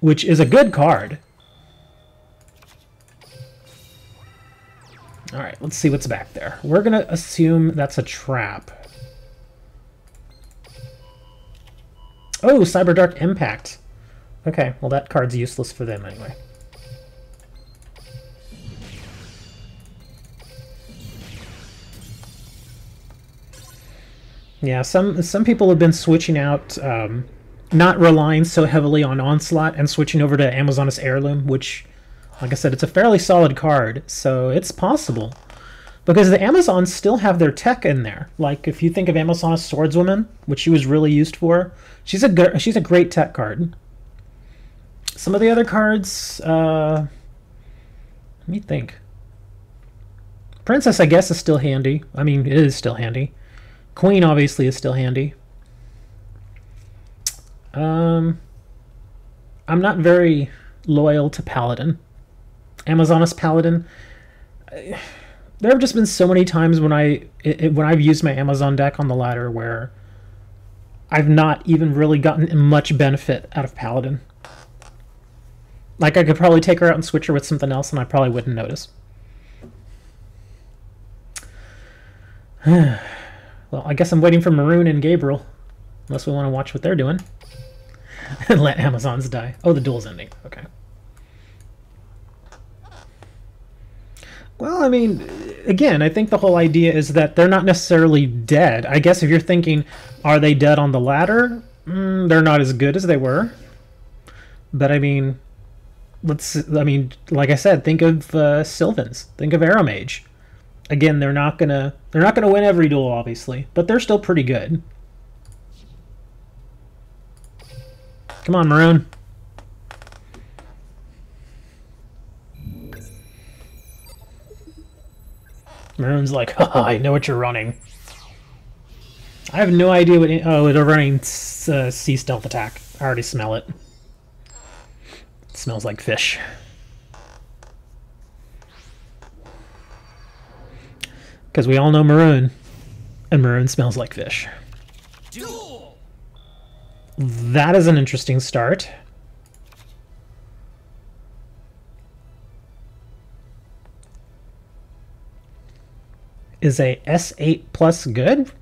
which is a good card. Alright, let's see what's back there. We're going to assume that's a trap. Oh, Cyberdark Impact. Okay, well that card's useless for them anyway. Yeah, some people have been switching out, not relying so heavily on Onslaught and switching over to Amazoness Heirloom, which, like I said, it's a fairly solid card, so it's possible. Because the Amazons still have their tech in there. Like, if you think of Amazoness Swordswoman, which she was really used for, she's a great tech card. Some of the other cards, let me think. Princess, I guess, is still handy. I mean, it is still handy. Queen obviously is still handy. I'm not very loyal to Paladin. Amazoness Paladin. There have just been so many times when I've used my Amazon deck on the ladder where I've not even really gotten much benefit out of Paladin. Like, I could probably take her out and switch her with something else and I probably wouldn't notice. Well, I guess I'm waiting for Maroon and Gabriel. Unless we want to watch what they're doing. And let Amazons die. Oh, the duel's ending. Okay. Well, I mean, again, I think the whole idea is that they're not necessarily dead. I guess if you're thinking, are they dead on the ladder? They're not as good as they were. But I mean, like I said, think of Sylvans. Think of Aeromage. Again, they're not gonna win every duel, obviously, but they're still pretty good. Come on, Maroon. Maroon's like, haha, I know what you're running. I have no idea what... Oh, they're running Sea Stealth Attack. I already smell it. It smells like fish. Because we all know Maroon, and Maroon smells like fish. Duel. That is an interesting start. Is a S8 plus good?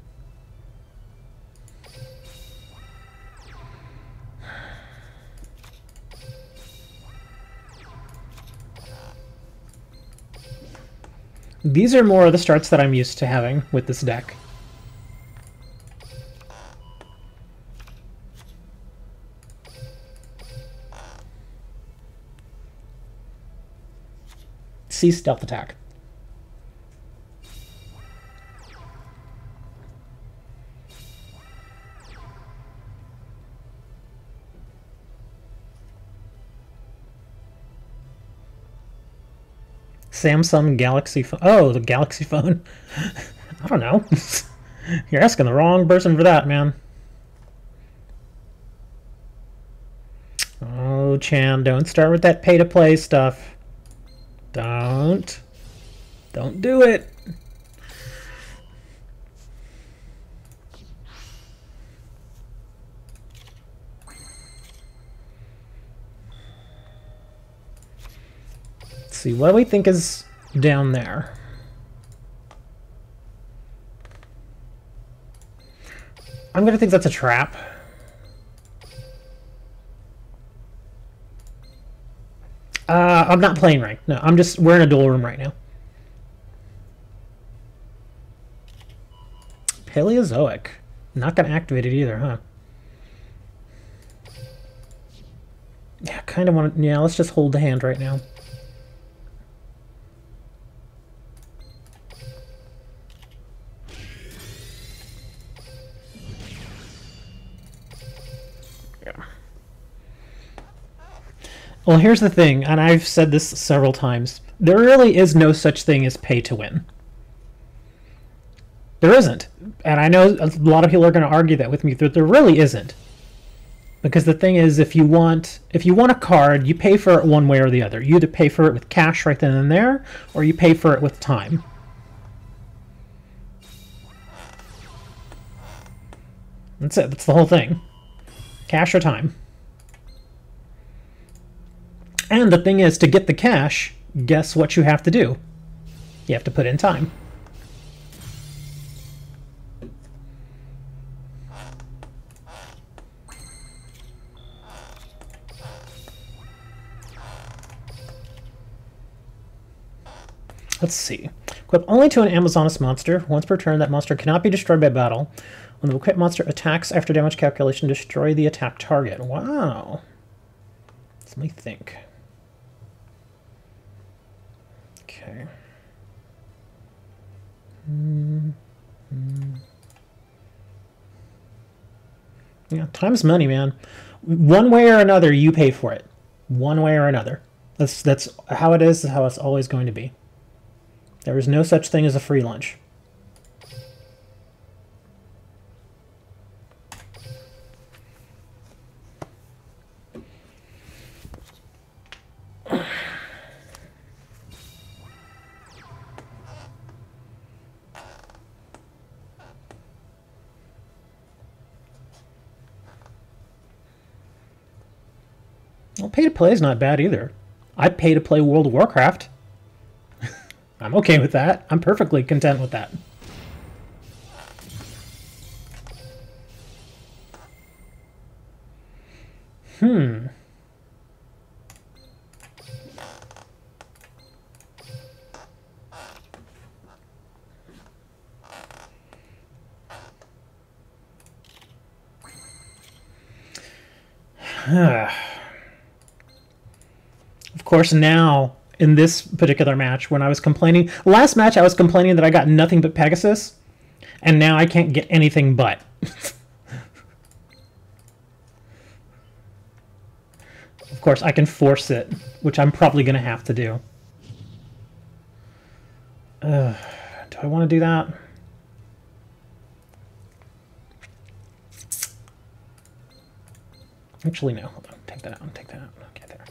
These are more of the starts that I'm used to having with this deck. Sea Stealth Attack. Samsung Galaxy phone. Oh, the Galaxy phone. I don't know. You're asking the wrong person for that, man. Oh, Chan, don't start with that pay-to-play stuff. Don't do it. Let's see, what do we think is down there? I'm gonna think that's a trap. I'm not playing ranked. No, we're in a duel room right now. Paleozoic. Not gonna activate it either, huh? Yeah, kind of want to... Yeah, let's just hold the hand right now. Well, here's the thing, and I've said this several times. There really is no such thing as pay to win. There isn't. And I know a lot of people are going to argue that with me, but there really isn't. Because the thing is, if you want a card, you pay for it one way or the other. You either pay for it with cash right then and there, or you pay for it with time. That's it. That's the whole thing. Cash or time. And the thing is, to get the cash, guess what you have to do? You have to put in time. Let's see. Equip only to an Amazoness monster. Once per turn, that monster cannot be destroyed by battle. When the equipped monster attacks after damage calculation, destroy the attack target. Wow. Let me think. Okay. Yeah, time's money, man. One way or another, you pay for it. One way or another. That's how it is, how it's always going to be. There is no such thing as a free lunch. Well, pay to play is not bad either. I pay to play World of Warcraft. I'm okay with that. I'm perfectly content with that. Of course, now, in this particular match, when I was complaining... Last match, I was complaining that I got nothing but Pegasus, and now I can't get anything but. Of course, I can force it, which I'm probably going to have to do. Do I want to do that? Actually, no. Hold on. Take that out. Take that out. Okay, there.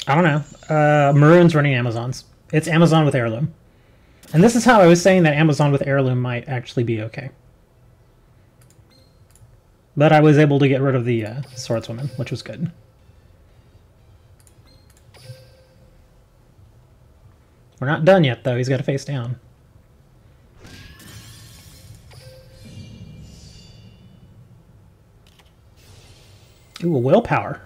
I don't know. Maroon's running Amazons. It's Amazon with Heirloom. And this is how I was saying that Amazon with Heirloom might actually be okay. But I was able to get rid of the Swordswoman, which was good. We're not done yet, though. He's got to face down. Ooh, a willpower.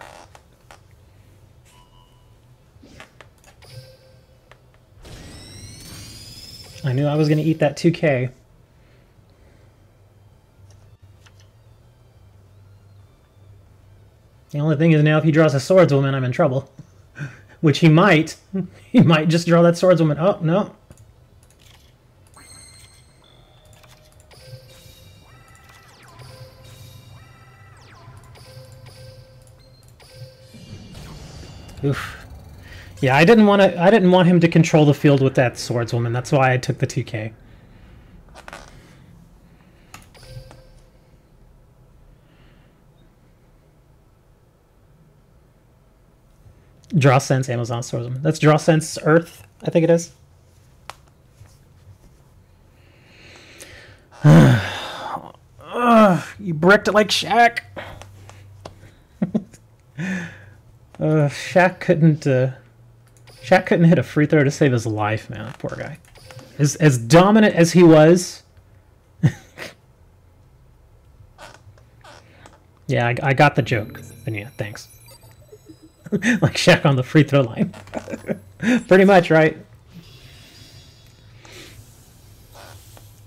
I knew I was going to eat that 2K. The only thing is now if he draws a Swordswoman, I'm in trouble. Which he might. He might just draw that Swordswoman. Oh, no. Oof. Yeah, I didn't want him to control the field with that Swordswoman. That's why I took the 2K. Draw Sense, Amazon Swordswoman. That's Draw Sense Earth, I think it is. You bricked it like Shaq. Shaq couldn't. Shaq couldn't hit a free throw to save his life, man. Poor guy. As dominant as he was. Yeah, I got the joke. And yeah, thanks. Like Shaq on the free throw line. Pretty much, right?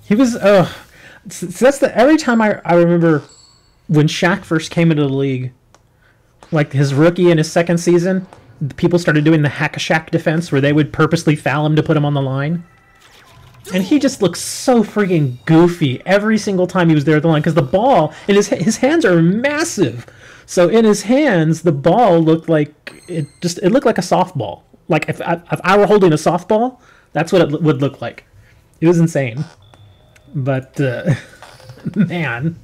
He was. So that's the every time I remember when Shaq first came into the league, like his rookie and his second season, people started doing the hack-a-Shaq defense where they would purposely foul him to put him on the line. And he just looked so freaking goofy every single time he was there at the line because the ball in his hands are massive. So in his hands, the ball looked like it looked like a softball. Like if I were holding a softball, that's what it would look like. It was insane. But man,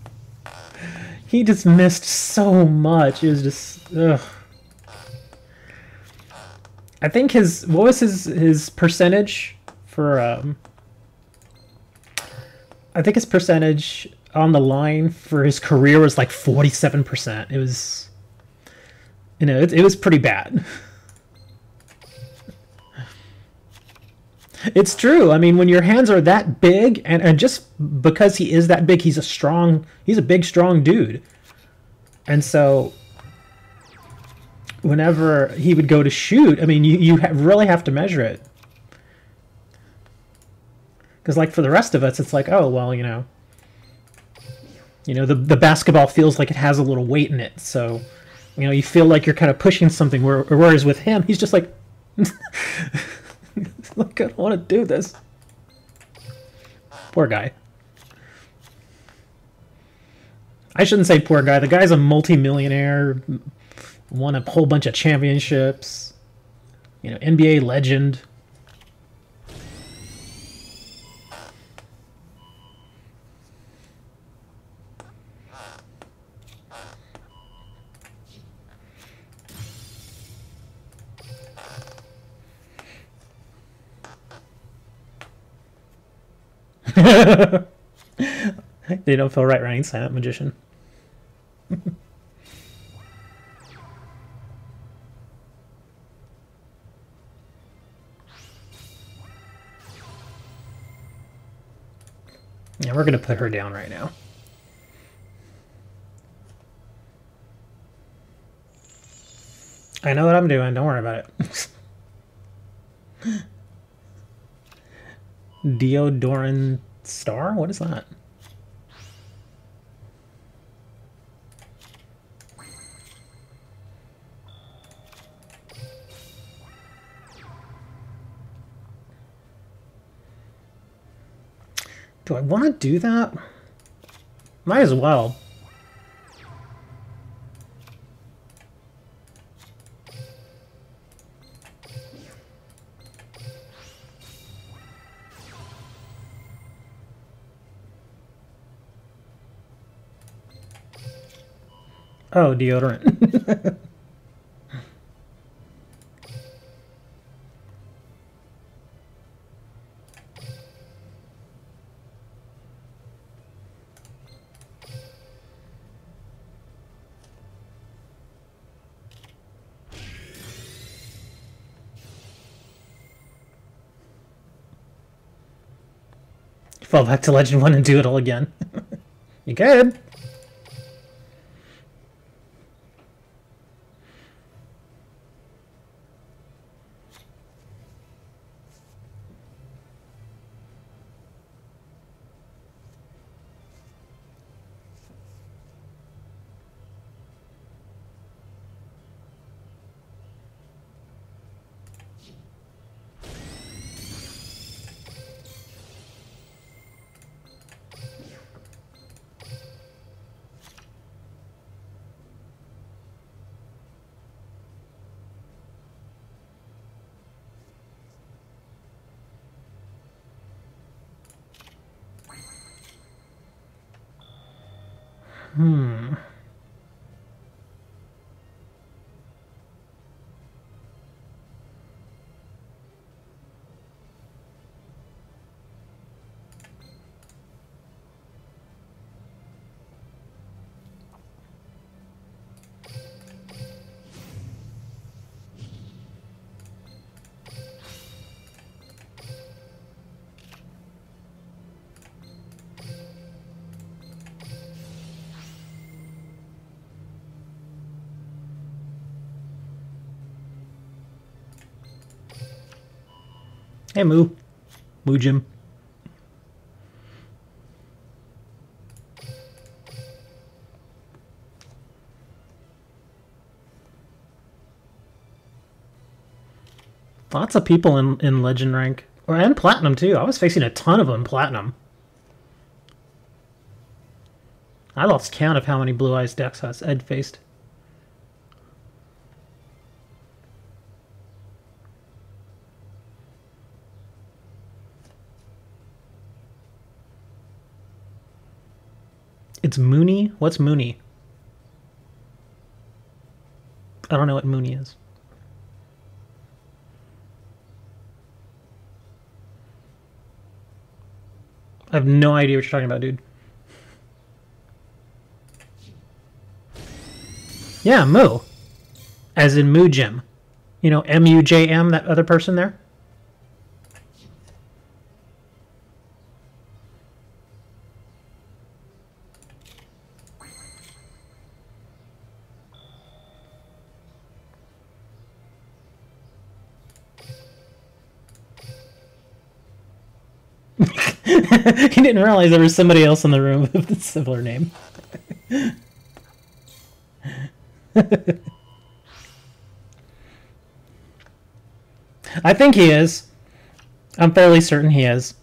he just missed so much. It was just ugh. I think what was his percentage for I think his percentage on the line for his career was like 47%. It was, it was pretty bad. It's true. I mean, when your hands are that big, and just because he is that big, he's a big, strong dude. And so whenever he would go to shoot, I mean, you really have to measure it. Because like for the rest of us, it's like, oh, well, the basketball feels like it has a little weight in it. So, you feel like you're kind of pushing something. Whereas with him, he's just like, look, I don't want to do this. Poor guy. I shouldn't say poor guy. The guy's a multi-millionaire, won a whole bunch of championships, NBA legend. They don't feel right writing Silent Magician. Yeah, we're gonna put her down right now. I know what I'm doing, don't worry about it. Deodoran Star? What is that? Do I want to do that? Might as well. Oh, deodorant. Fall back to Legend 1 and do it all again. You could. Hmm. Hey, Moo. Moo Jim. Lots of people in Legend rank. And Platinum, too. I was facing a ton of them in Platinum. I lost count of how many Blue Eyes decks I'd faced. It's Mooney? What's Mooney? I don't know what Mooney is. I have no idea what you're talking about, dude. Yeah, Moo. As in Moo Jim. You know, M-U-J-M, that other person there? He didn't realize there was somebody else in the room with a similar name. I think he is. I'm fairly certain he is.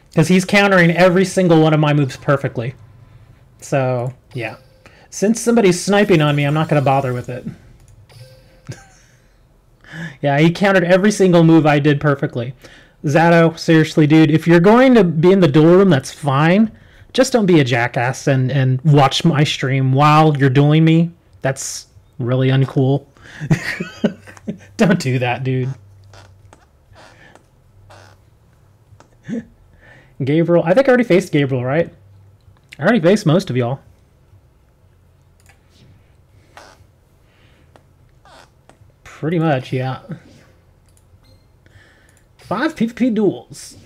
Because he's countering every single one of my moves perfectly. So, yeah. Since somebody's sniping on me, I'm not going to bother with it. Yeah, he countered every single move I did perfectly. Zato, seriously, dude, if you're going to be in the duel room, that's fine. Just don't be a jackass and watch my stream while you're dueling me. That's really uncool. Don't do that, dude. Gabriel, I think I already faced Gabriel, right? I already faced most of y'all. Pretty much, yeah. 5 PvP duels.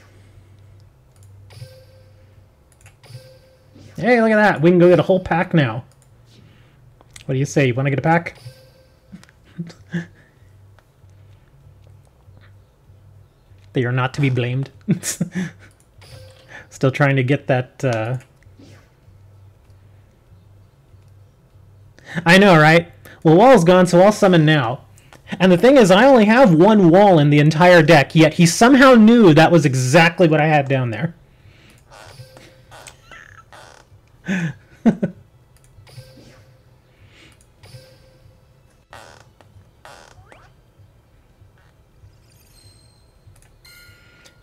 Hey, look at that. We can go get a whole pack now. What do you say? You want to get a pack? They are not to be blamed. Still trying to get that... I know, right? Well, Wall's gone, so I'll summon now. And the thing is, I only have one wall in the entire deck, yet he somehow knew that was exactly what I had down there.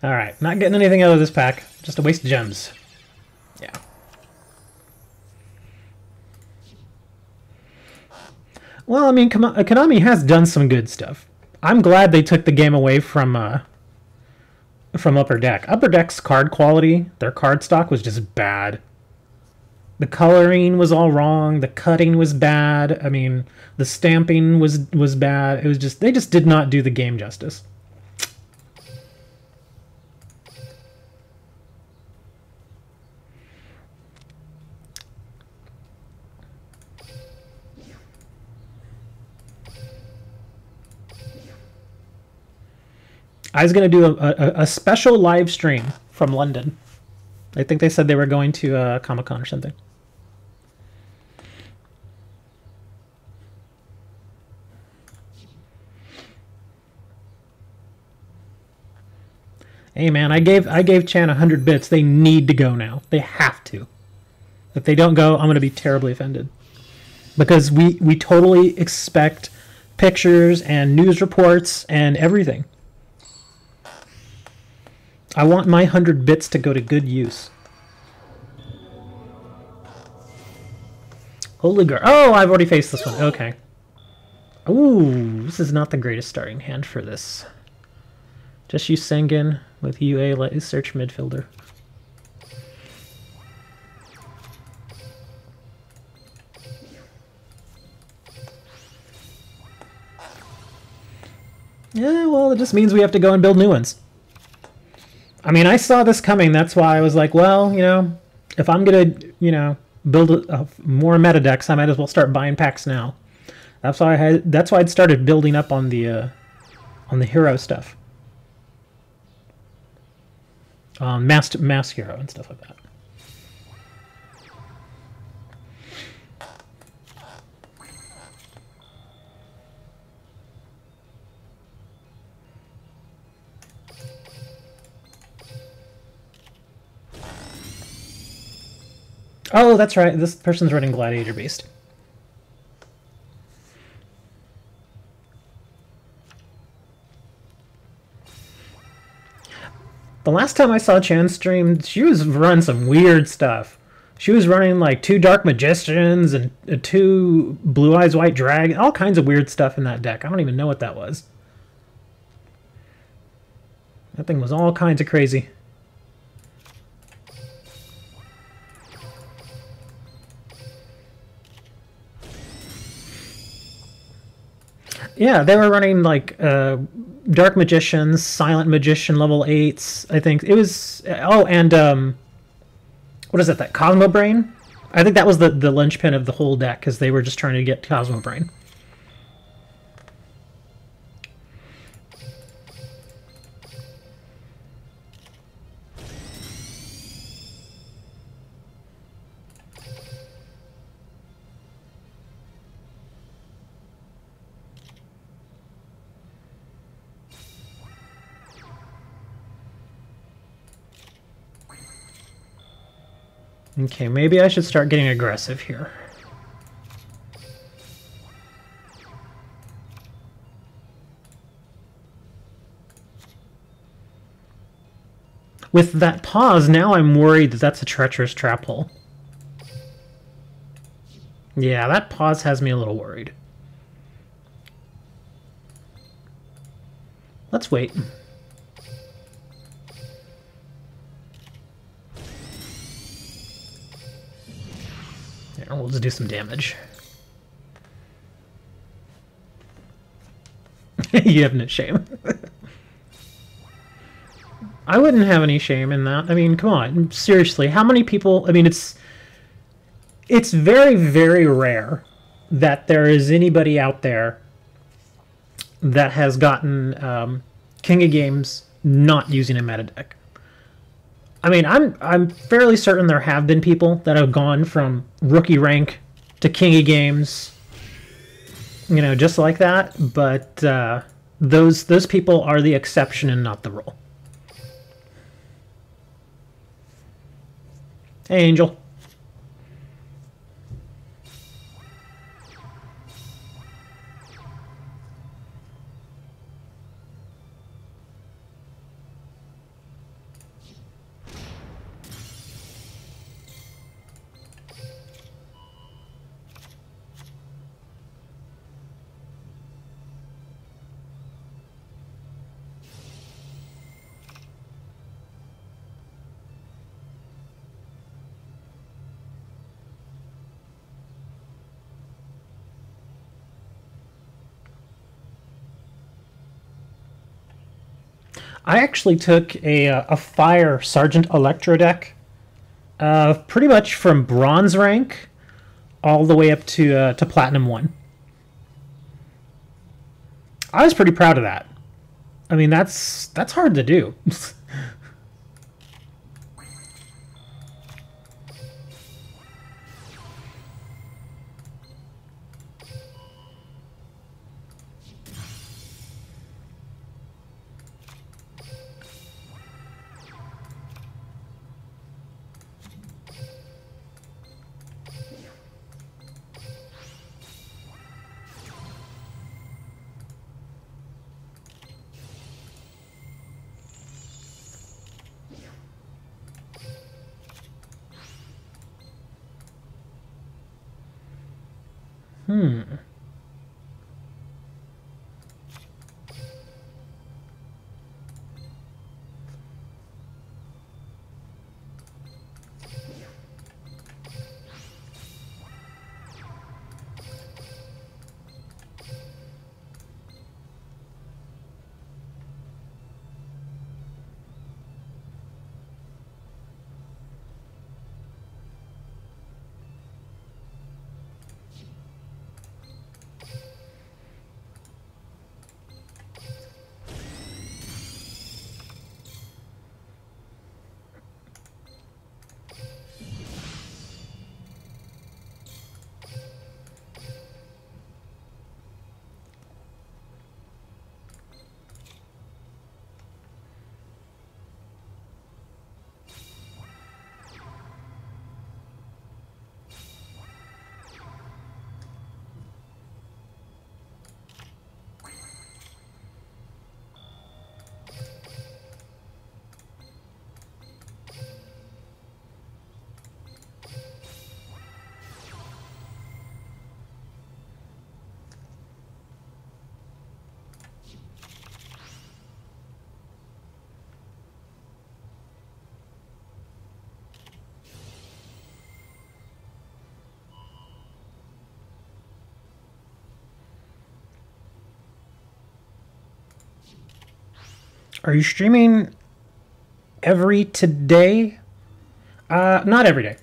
Alright, not getting anything out of this pack. Just a waste of gems. Yeah. Well, I mean, Konami has done some good stuff. I'm glad they took the game away from Upper Deck. Upper Deck's card quality, their card stock was just bad. The coloring was all wrong. The cutting was bad. I mean, the stamping was bad. It was just, they just did not do the game justice. I was going to do a special live stream from London. I think they said they were going to Comic-Con or something. Hey man, I gave Chan 100 bits. They need to go now. They have to. If they don't go, I'm going to be terribly offended. Because we totally expect pictures and news reports and everything. I want my 100 bits to go to good use. Holy girl. Oh, I've already faced this one. Okay. Ooh, this is not the greatest starting hand for this. Just use Sengen with UA, let you search midfielder. Yeah, well, it just means we have to go and build new ones. I mean, I saw this coming. That's why I was like, well, you know, if I'm going to, you know, build more meta decks, I might as well start buying packs now. That's why I'd started building up on the hero stuff. Mass Hero and stuff like that. Oh, that's right. This person's running Gladiator Beast. The last time I saw Chan stream, she was running some weird stuff. She was running like 2 Dark Magicians and 2 Blue Eyes White Dragon, all kinds of weird stuff in that deck. I don't even know what that was. That thing was all kinds of crazy. Yeah, they were running like Dark Magicians, Silent Magician level 8s. I think it was. Oh, and what is it? That Cosmo Brain. I think that was the linchpin of the whole deck because they were just trying to get Cosmo Brain. Okay, maybe I should start getting aggressive here. With that pause, now I'm worried that that's a treacherous trap hole. Yeah, that pause has me a little worried. Let's wait. There, we'll just do some damage. You have no shame. I wouldn't have any shame in that. I mean, come on. Seriously, how many people... I mean, it's very, very rare that there is anybody out there that has gotten King of Games not using a meta deck. I mean, I'm fairly certain there have been people that have gone from rookie rank to King of Games, you know, just like that. But those people are the exception and not the rule. Hey, Angel. I actually took a Fire Sergeant Electro deck, pretty much from Bronze rank all the way up to Platinum 1. I was pretty proud of that. I mean, that's hard to do. Are you streaming every today? Not every day.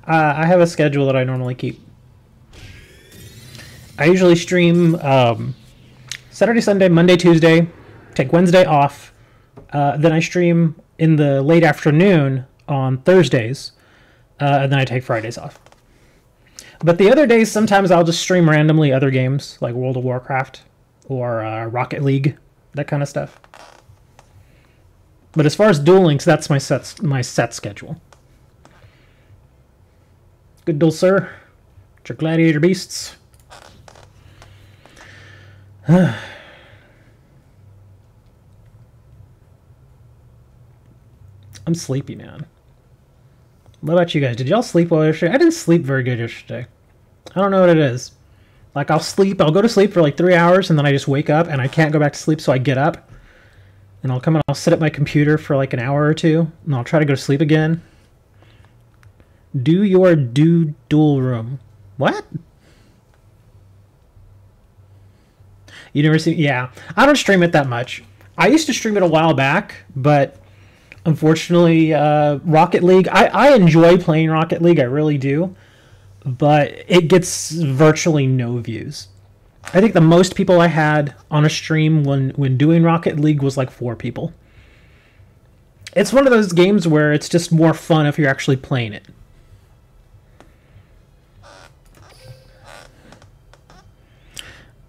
I have a schedule that I normally keep. I usually stream Saturday, Sunday, Monday, Tuesday, take Wednesday off. Then I stream in the late afternoon on Thursdays, and then I take Fridays off. But the other days, sometimes I'll just stream randomly other games, like World of Warcraft or Rocket League, that kind of stuff. But as far as Duel Links, that's my set schedule. Good duel, sir. Your gladiator beasts. I'm sleepy, man. What about you guys? Did y'all sleep well yesterday? I didn't sleep very good yesterday. I don't know what it is. Like, I'll go to sleep for like 3 hours, and then I just wake up, and I can't go back to sleep, so I get up. And I'll come and I'll sit at my computer for like an hour or two, and I'll try to go to sleep again. Do your duel room. What? You never see? Yeah. I don't stream it that much. I used to stream it a while back, but unfortunately, Rocket League, I enjoy playing Rocket League, I really do, but it gets virtually no views. I think the most people I had on a stream when doing Rocket League was like 4 people. It's one of those games where it's just more fun if you're actually playing it.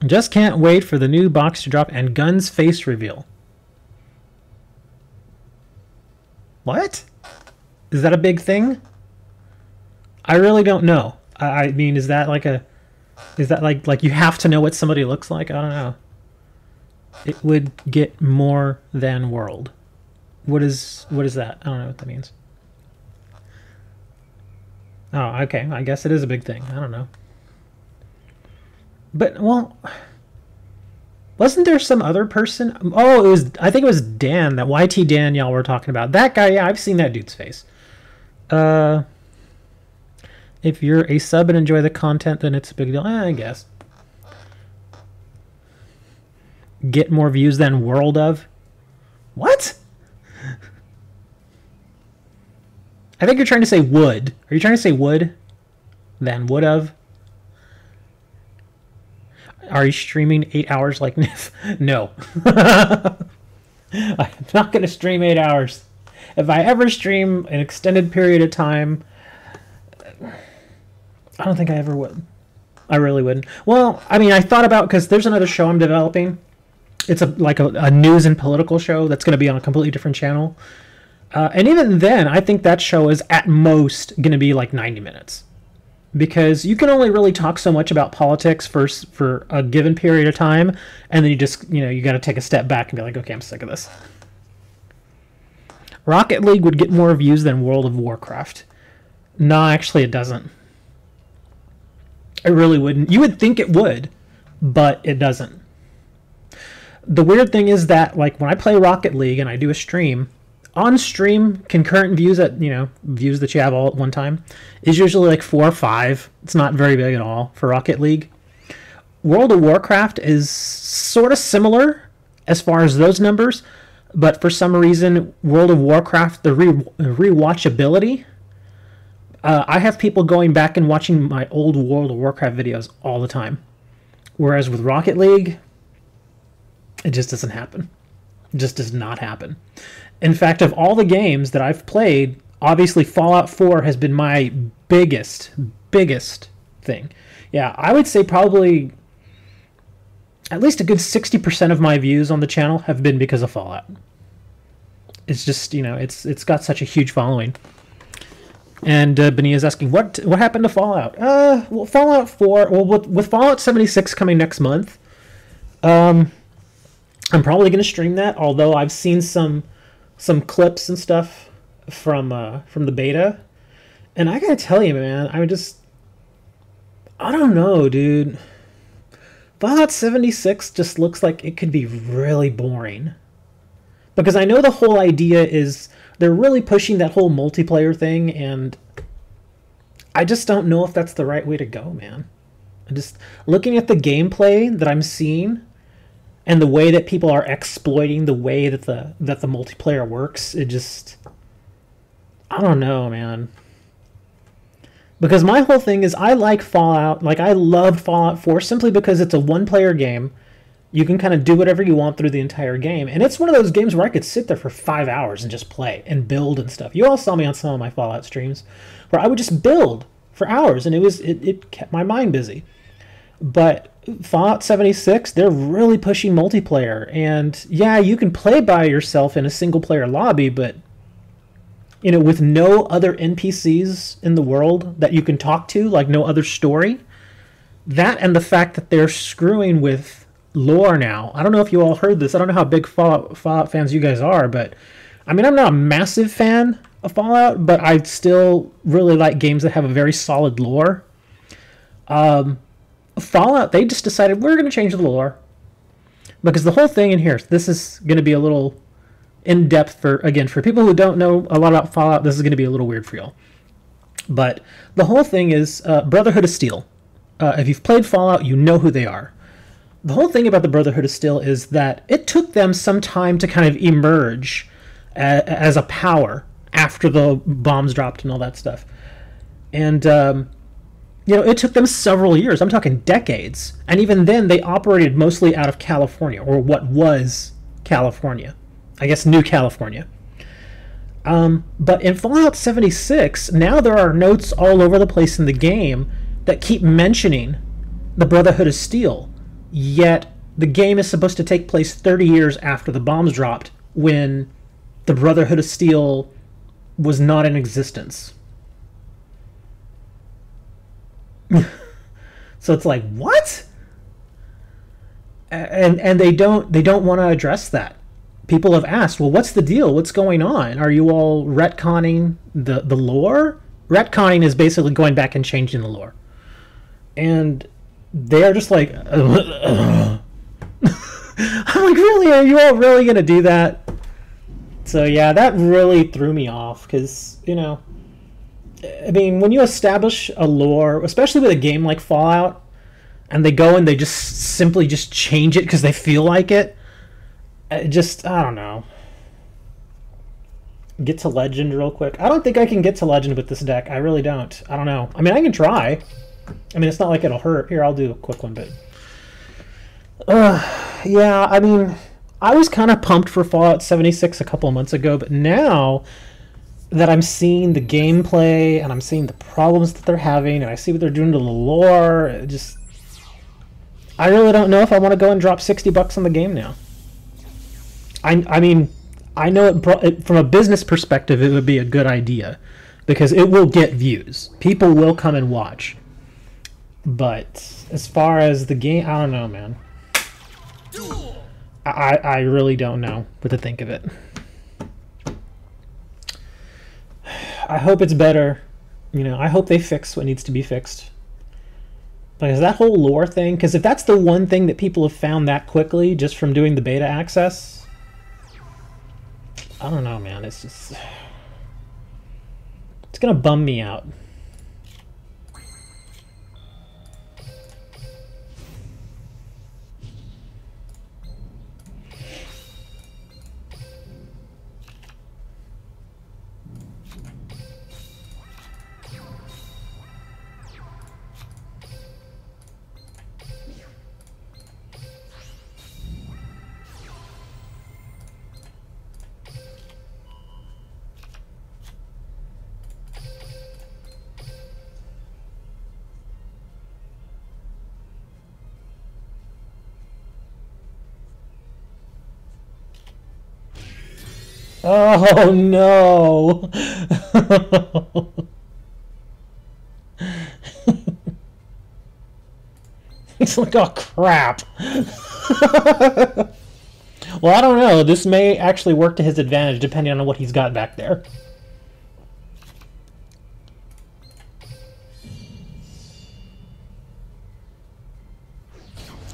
Just can't wait for the new box to drop and Gun's face reveal. What? Is that a big thing? I really don't know. I mean, is that like a... Is that like you have to know what somebody looks like? I don't know. It would get more than world. What is that? I don't know what that means. Oh, okay. I guess it is a big thing. I don't know. But, well, wasn't there some other person? Oh, I think it was Dan, that YT Dan y'all were talking about. That guy, yeah, I've seen that dude's face. If you're a sub and enjoy the content, then it's a big deal. I guess. Get more views than World of? What? I think you're trying to say would. Are you trying to say would? Than would of? Are you streaming 8 hours like Nif? No. I'm not going to stream 8 hours. If I ever stream an extended period of time, I don't think I ever would. I really wouldn't. Well, I mean, I thought about, because there's another show I'm developing. It's like a news and political show that's going to be on a completely different channel. And even then, I think that show is at most going to be like 90 minutes. Because you can only really talk so much about politics for a given period of time, and then you just, you got to take a step back and be like, okay, I'm sick of this. Rocket League would get more views than World of Warcraft. No, actually it doesn't. It really wouldn't. You would think it would, but it doesn't. The weird thing is that, like, when I play Rocket League and I do a stream, on stream, concurrent views views that you have all at one time is usually like 4 or 5. It's not very big at all for Rocket League. World of Warcraft is sort of similar as far as those numbers, but for some reason, World of Warcraft, the rewatchability, I have people going back and watching my old World of Warcraft videos all the time. Whereas with Rocket League, it just doesn't happen. It just does not happen. In fact, of all the games that I've played, obviously Fallout 4 has been my biggest thing. Yeah, I would say probably at least a good 60% of my views on the channel have been because of Fallout. It's just, it's got such a huge following. And Benny is asking, what happened to Fallout? Well, Fallout 4, well, with Fallout 76 coming next month, I'm probably going to stream that, although I've seen some clips and stuff from the beta, and I gotta tell you, man, I don't know, dude. Fallout 76 just looks like it could be really boring, because I know the whole idea is they're really pushing that whole multiplayer thing, and I just don't know if that's the right way to go, man. Just looking at the gameplay that I'm seeing, and the way that people are exploiting the way that the multiplayer works, it just, I don't know, man. Because my whole thing is I like Fallout, like I loved Fallout 4 simply because it's a one-player game. You can kind of do whatever you want through the entire game. And it's one of those games where I could sit there for 5 hours and just play and build and stuff. You all saw me on some of my Fallout streams where I would just build for hours, and it kept my mind busy. But Fallout 76, they're really pushing multiplayer. And yeah, you can play by yourself in a single-player lobby, but you know, with no other NPCs in the world that you can talk to, like no other story. That and the fact that they're screwing with lore now. I don't know if you all heard this. I don't know how big Fallout fans you guys are, but I mean, I'm not a massive fan of Fallout, but I still really like games that have a very solid lore. Fallout, they just decided we're going to change the lore. Because the whole thing in here, this is going to be a little in depth for people who don't know a lot about Fallout. This is going to be a little weird for y'all, but the whole thing is Brotherhood of Steel. If you've played Fallout, you know who they are. The whole thing about the Brotherhood of Steel is that it took them some time to kind of emerge as a power after the bombs dropped and all that stuff, and you know, it took them several years. I'm talking decades, and even then they operated mostly out of California, or what was California. I guess New California. But in Fallout 76, now there are notes all over the place in the game that keep mentioning the Brotherhood of Steel. Yet the game is supposed to take place 30 years after the bombs dropped, when the Brotherhood of Steel was not in existence. So it's like, what? And they don't want to address that. People have asked, well, what's the deal? What's going on? Are you all retconning the lore? Retconning is basically going back and changing the lore. And they are just like, I'm like, really? Are you all really going to do that? So yeah, that really threw me off because, you know, I mean, when you establish a lore, especially with a game like Fallout, and they go and they just simply just change it because they feel like it, I don't know. Get to Legend real quick. I don't think I can get to Legend with this deck. I really don't. I don't know. I mean, I can try. I mean, it's not like it'll hurt. Here, I'll do a quick one, but... yeah, I mean, I was kind of pumped for Fallout 76 a couple of months ago, but now that I'm seeing the gameplay, and I'm seeing the problems that they're having, and I see what they're doing to the lore, I really don't know if I want to go and drop $60 on the game now. I mean, I know from a business perspective, it would be a good idea because it will get views. People will come and watch. But as far as the game, I don't know, man. I really don't know what to think of it. I hope it's better. You know, I hope they fix what needs to be fixed. Because that whole lore thing, because if that's the one thing that people have found that quickly just from doing the beta access, I don't know, man. It's just... it's gonna bum me out. Oh no! It's like, oh crap. Well, I don't know. This may actually work to his advantage depending on what he's got back there.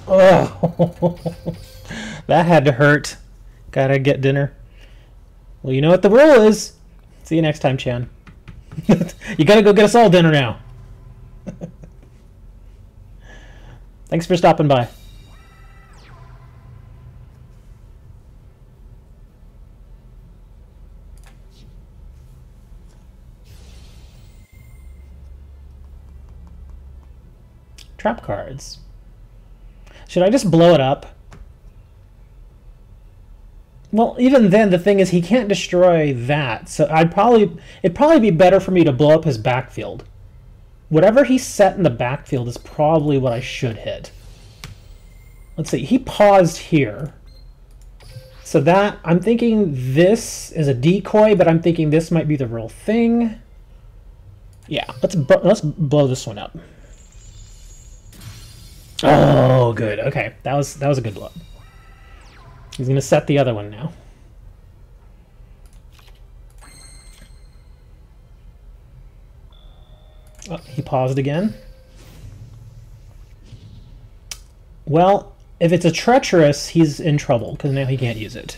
Oh, that had to hurt. Gotta get dinner. Well, you know what the rule is. See you next time, Chan. You gotta go get us all dinner now. Thanks for stopping by. trap cards. Should I just blow it up? Well, even then, the thing is he can't destroy that, so it'd probably be better for me to blow up his backfield. Whatever he set in the backfield is probably what I should hit. Let's see, he paused here. So that, I'm thinking this is a decoy, but I'm thinking this might be the real thing. Yeah, let's blow this one up. Oh, good. Okay, that was a good blow. He's gonna set the other one now. Oh, he paused again. Well, if it's a treacherous, he's in trouble because now he can't use it.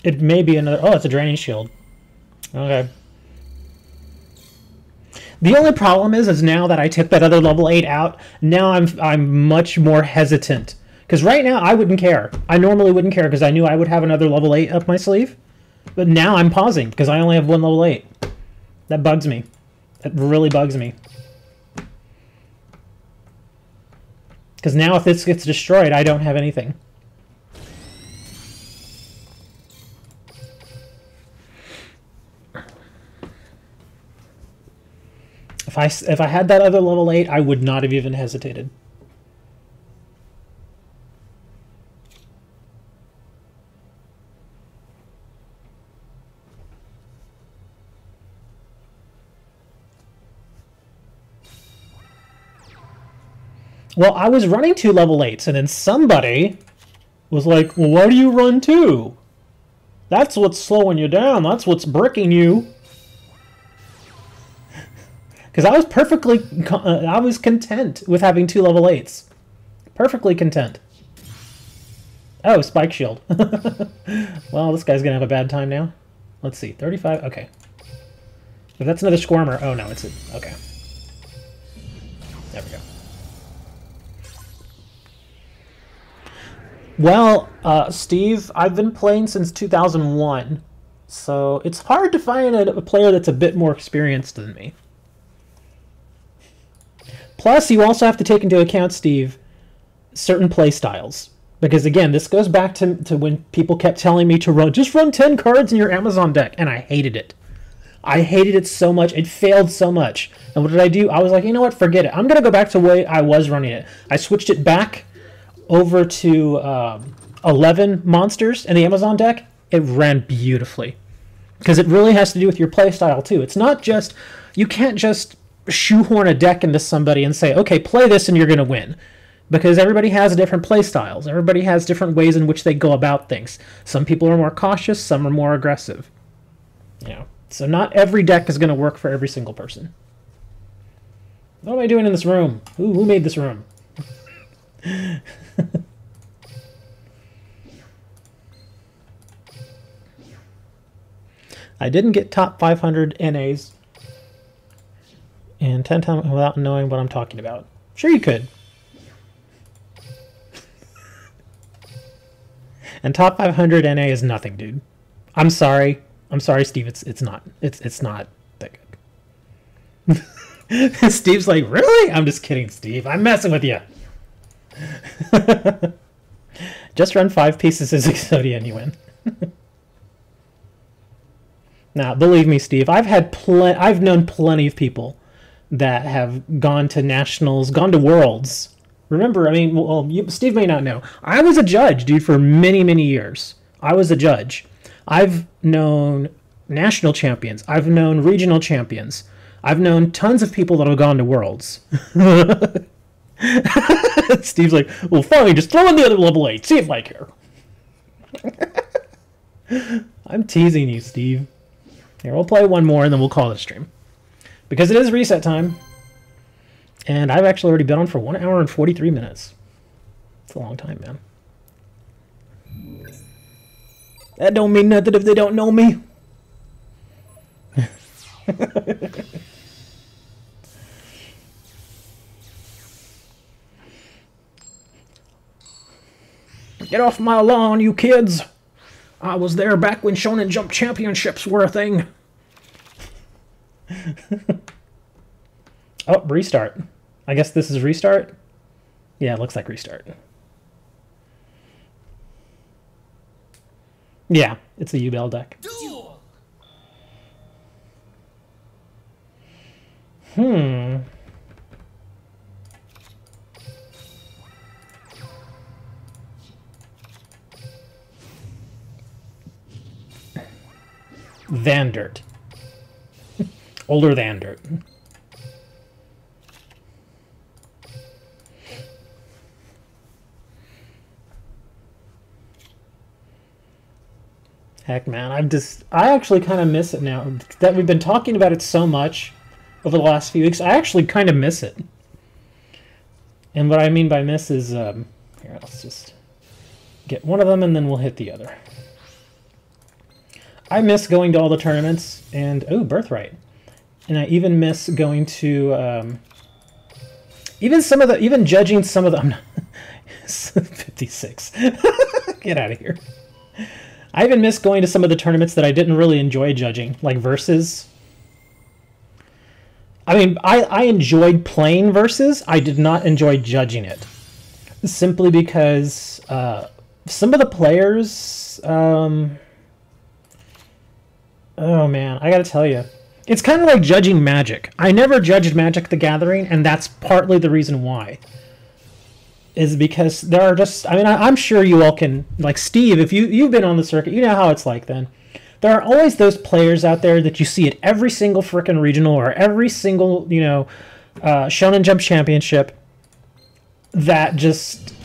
It may be another... Oh, it's a draining shield. Okay. The only problem is now that I took that other level 8 out, now I'm much more hesitant. Because right now, I wouldn't care. I normally wouldn't care because I knew I would have another level 8 up my sleeve. But now I'm pausing because I only have one level 8. That bugs me. That really bugs me. Because now if this gets destroyed, I don't have anything. If I had that other level 8, I would not have even hesitated. Well, I was running 2 level 8s, and then somebody was like, well, why do you run 2? That's what's slowing you down. That's what's bricking you. Because I was content with having 2 level 8s. Perfectly content. Oh, spike shield. Well, this guy's going to have a bad time now. Let's see, 35, okay. If that's another squirmer, oh no, it's a, okay. There we go. Well, Steve, I've been playing since 2001, so it's hard to find a player that's a bit more experienced than me. Plus, you also have to take into account, Steve, certain play styles. Because again, this goes back to when people kept telling me to just run 10 cards in your Amazon deck, and I hated it. I hated it so much. It failed so much. And what did I do? I was like, you know what? Forget it. I'm going to go back to the way I was running it. I switched it back over to 11 monsters in the Amazon deck. It ran beautifully. Because it really has to do with your play style, too. It's not just... You can't just shoehorn a deck into somebody and say, okay, play this and you're going to win. Because everybody has different play styles. Everybody has different ways in which they go about things. Some people are more cautious, some are more aggressive. You know, so not every deck is going to work for every single person. What am I doing in this room? Who made this room? I didn't get top 500 NAs and 10 times without knowing what I'm talking about. Sure you could. And top 500 NA is nothing, dude. I'm sorry. I'm sorry, Steve. It's not. It's not that good. Steve's like, really? I'm just kidding, Steve. I'm messing with you. Just run 5 pieces as Exodia and you win. Now, believe me, Steve, I've known plenty of people that have gone to nationals, gone to worlds. Remember, I mean, well, Steve may not know. I was a judge, dude, for many, many years. I was a judge. I've known national champions. I've known regional champions. I've known tons of people that have gone to worlds. Steve's like, well, fine, just throw in the other level 8. See if I care. I'm teasing you, Steve. Here, we'll play one more and then we'll call it a stream. Because it is reset time. And I've actually already been on for 1 hour and 43 minutes. It's a long time, man. That don't mean nothing if they don't know me. Get off my lawn, you kids! I was there back when Shonen Jump Championships were a thing. Oh, restart. I guess this is restart? Yeah, it looks like restart. Yeah, it's a Yubel deck. Duel. Vandert. Older Vandert. Heck, man, I actually kind of miss it now. That we've been talking about it so much over the last few weeks, I actually kind of miss it. And what I mean by miss is, here, let's just get one of them and then we'll hit the other. I miss going to all the tournaments and, oh, Birthright. And I even miss going to, even judging some of the, I'm not, 56. Get out of here. I even miss going to some of the tournaments that I didn't really enjoy judging, like Versus. I mean, I enjoyed playing Versus. I did not enjoy judging it. Simply because some of the players... oh, man, I gotta tell you. It's kind of like judging Magic. I never judged Magic the Gathering, and that's partly the reason why. Is because there are just... I mean, I'm sure you all can... Like, Steve, if you've been on the circuit, you know how it's like then. There are always those players out there that you see at every single frickin' regional or every single, you know, Shonen Jump Championship that just...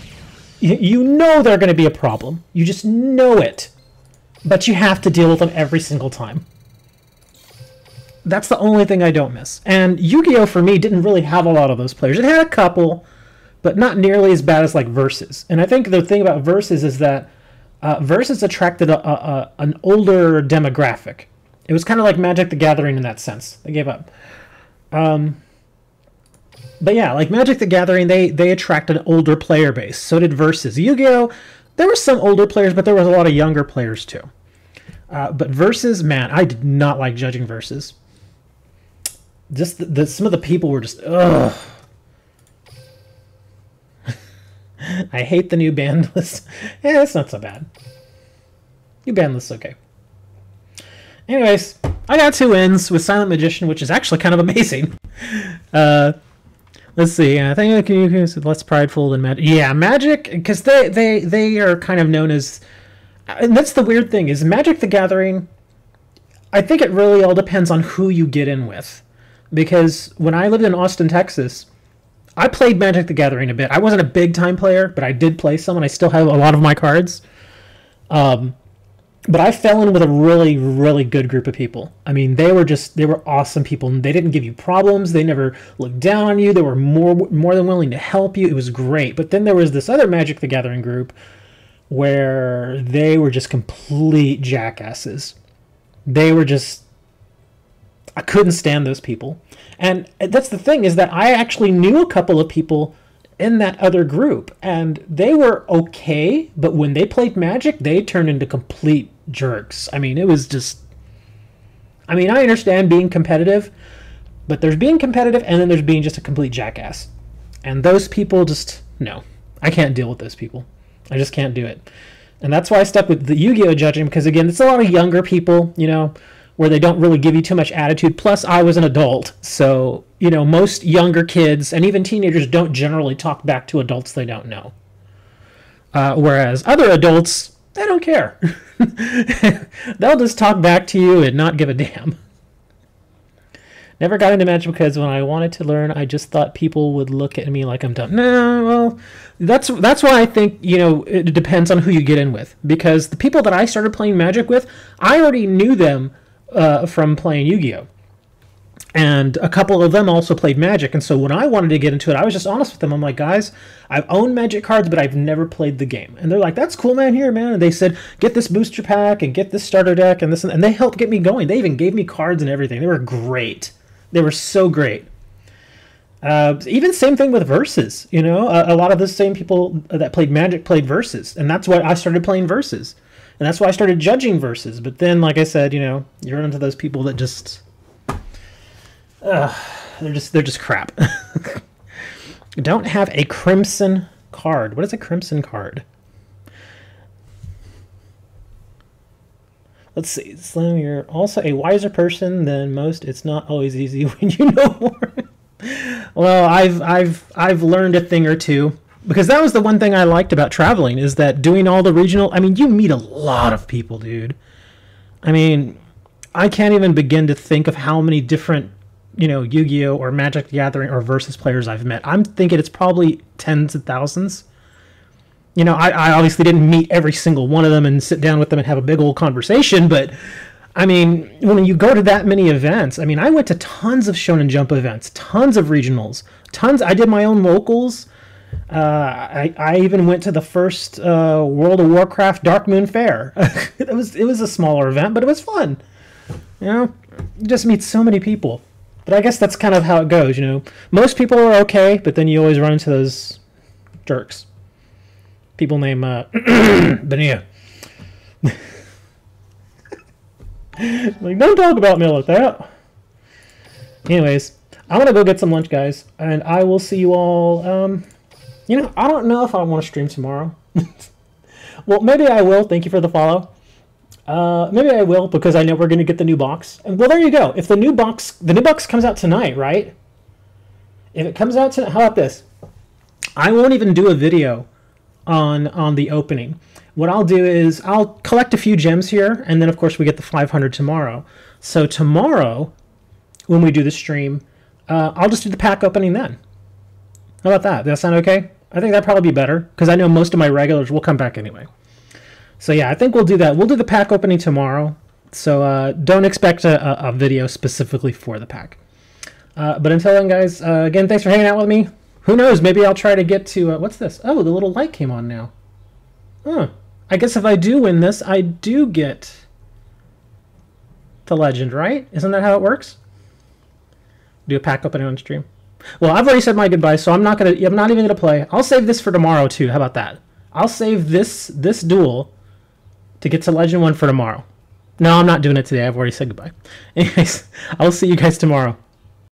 You know they're going to be a problem. You just know it. But you have to deal with them every single time. That's the only thing I don't miss. And Yu-Gi-Oh! For me didn't really have a lot of those players. It had a couple... but not nearly as bad as like Versus. And I think the thing about Versus is that Versus attracted an older demographic. It was kind of like Magic the Gathering in that sense. They gave up. But yeah, like Magic the Gathering, they attracted an older player base. So did Versus. Yu-Gi-Oh! There were some older players, but there was a lot of younger players too. But Versus, man, I did not like judging Versus. Just some of the people were just, ugh. I hate the new ban list. Yeah, it's not so bad. New ban list's okay. Anyways, I got 2 wins with Silent Magician, which is actually kind of amazing. Let's see. I think you can less prideful than Magic. Yeah, Magic, because they are kind of known as... And that's the weird thing, is Magic the Gathering, I think it really all depends on who you get in with. Because when I lived in Austin, Texas... I played Magic the Gathering a bit. I wasn't a big-time player, but I did play some, and I still have a lot of my cards. But I fell in with a really, really good group of people. I mean, they were awesome people, and they didn't give you problems. They never looked down on you. They were more than willing to help you. It was great. But then there was this other Magic the Gathering group where they were just complete jackasses. They were just... I couldn't stand those people. And that's the thing, is that I actually knew a couple of people in that other group, and they were okay, but when they played Magic, they turned into complete jerks. I mean, it was just... I mean, I understand being competitive, But there's being competitive, and then there's being just a complete jackass. And those people just, no. I can't deal with those people. I just can't do it. And that's why I stuck with the Yu-Gi-Oh judging, because again, it's a lot of younger people, you know, where they don't really give you too much attitude. Plus, I was an adult, so, you know, most younger kids and even teenagers don't generally talk back to adults they don't know. Whereas other adults, they don't care. They'll just talk back to you and not give a damn. Never got into Magic because when I wanted to learn, I just thought people would look at me like I'm dumb. No, well, that's why I think, you know, it depends on who you get in with. Because the people that I started playing Magic with, I already knew them from playing Yu-Gi-Oh! And a couple of them also played Magic. And so when I wanted to get into it, I was just honest with them. I'm like, guys, I've owned Magic cards, but I've never played the game. And they're like, that's cool, man. Here, man. And they said, get this booster pack and get this starter deck and this. And they helped get me going. They even gave me cards and everything. They were great. They were so great. Even same thing with Versus. You know, a lot of the same people that played Magic played Versus. And that's why I started playing Versus. And that's why I started judging Versus. But then, like I said, you know, you run into those people that just... they're just crap. Don't have a crimson card. What is a crimson card? Let's see. Slim, you're also a wiser person than most. It's not always easy when you know more. Well, I've learned a thing or two, because that was the one thing I liked about traveling, is that doing all the regional. I mean, you meet a lot of people, dude. I mean, I can't even begin to think of how many different, you know, Yu-Gi-Oh! Or Magic the Gathering or Versus players I've met. I'm thinking it's probably tens of thousands. You know, I obviously didn't meet every single one of them and sit down with them and have a big old conversation, but, I mean, when you go to that many events, I mean, I went to tons of Shonen Jump events, tons of regionals, tons. I did my own locals. I even went to the first World of Warcraft Dark Moon Fair. It was a smaller event, but it was fun. You know, you just meet so many people. But I guess that's kind of how it goes, you know. Most people are okay, but then you always run into those jerks. People named Benia. Like, don't talk about me like that. Anyways, I'm going to go get some lunch, guys. And I will see you all. You know, I don't know if I want to stream tomorrow. Well, maybe I will. Thank you for the follow. Maybe I will, because I know we're going to get the new box. And well, there you go. If the new box comes out tonight, right? If it comes out tonight, how about this? I won't even do a video on the opening. What I'll do is I'll collect a few gems here, and then of course we get the 500 tomorrow. So tomorrow, when we do the stream, I'll just do the pack opening then. How about that? Does that sound okay? I think that'd probably be better, because I know most of my regulars will come back anyway. So yeah, I think we'll do that. We'll do the pack opening tomorrow. So don't expect a video specifically for the pack. But until then, guys, again, thanks for hanging out with me. Who knows? Maybe I'll try to get to... what's this? Oh, the little light came on now. Huh. I guess if I do win this, I do get the legend, right? Isn't that how it works? Do a pack opening on stream. Well, I've already said my goodbyes, so I'm not even gonna play. I'll save this for tomorrow too. How about that? I'll save this duel to get to Legend 1 for tomorrow. No, I'm not doing it today. I've already said goodbye. Anyways, I'll see you guys tomorrow.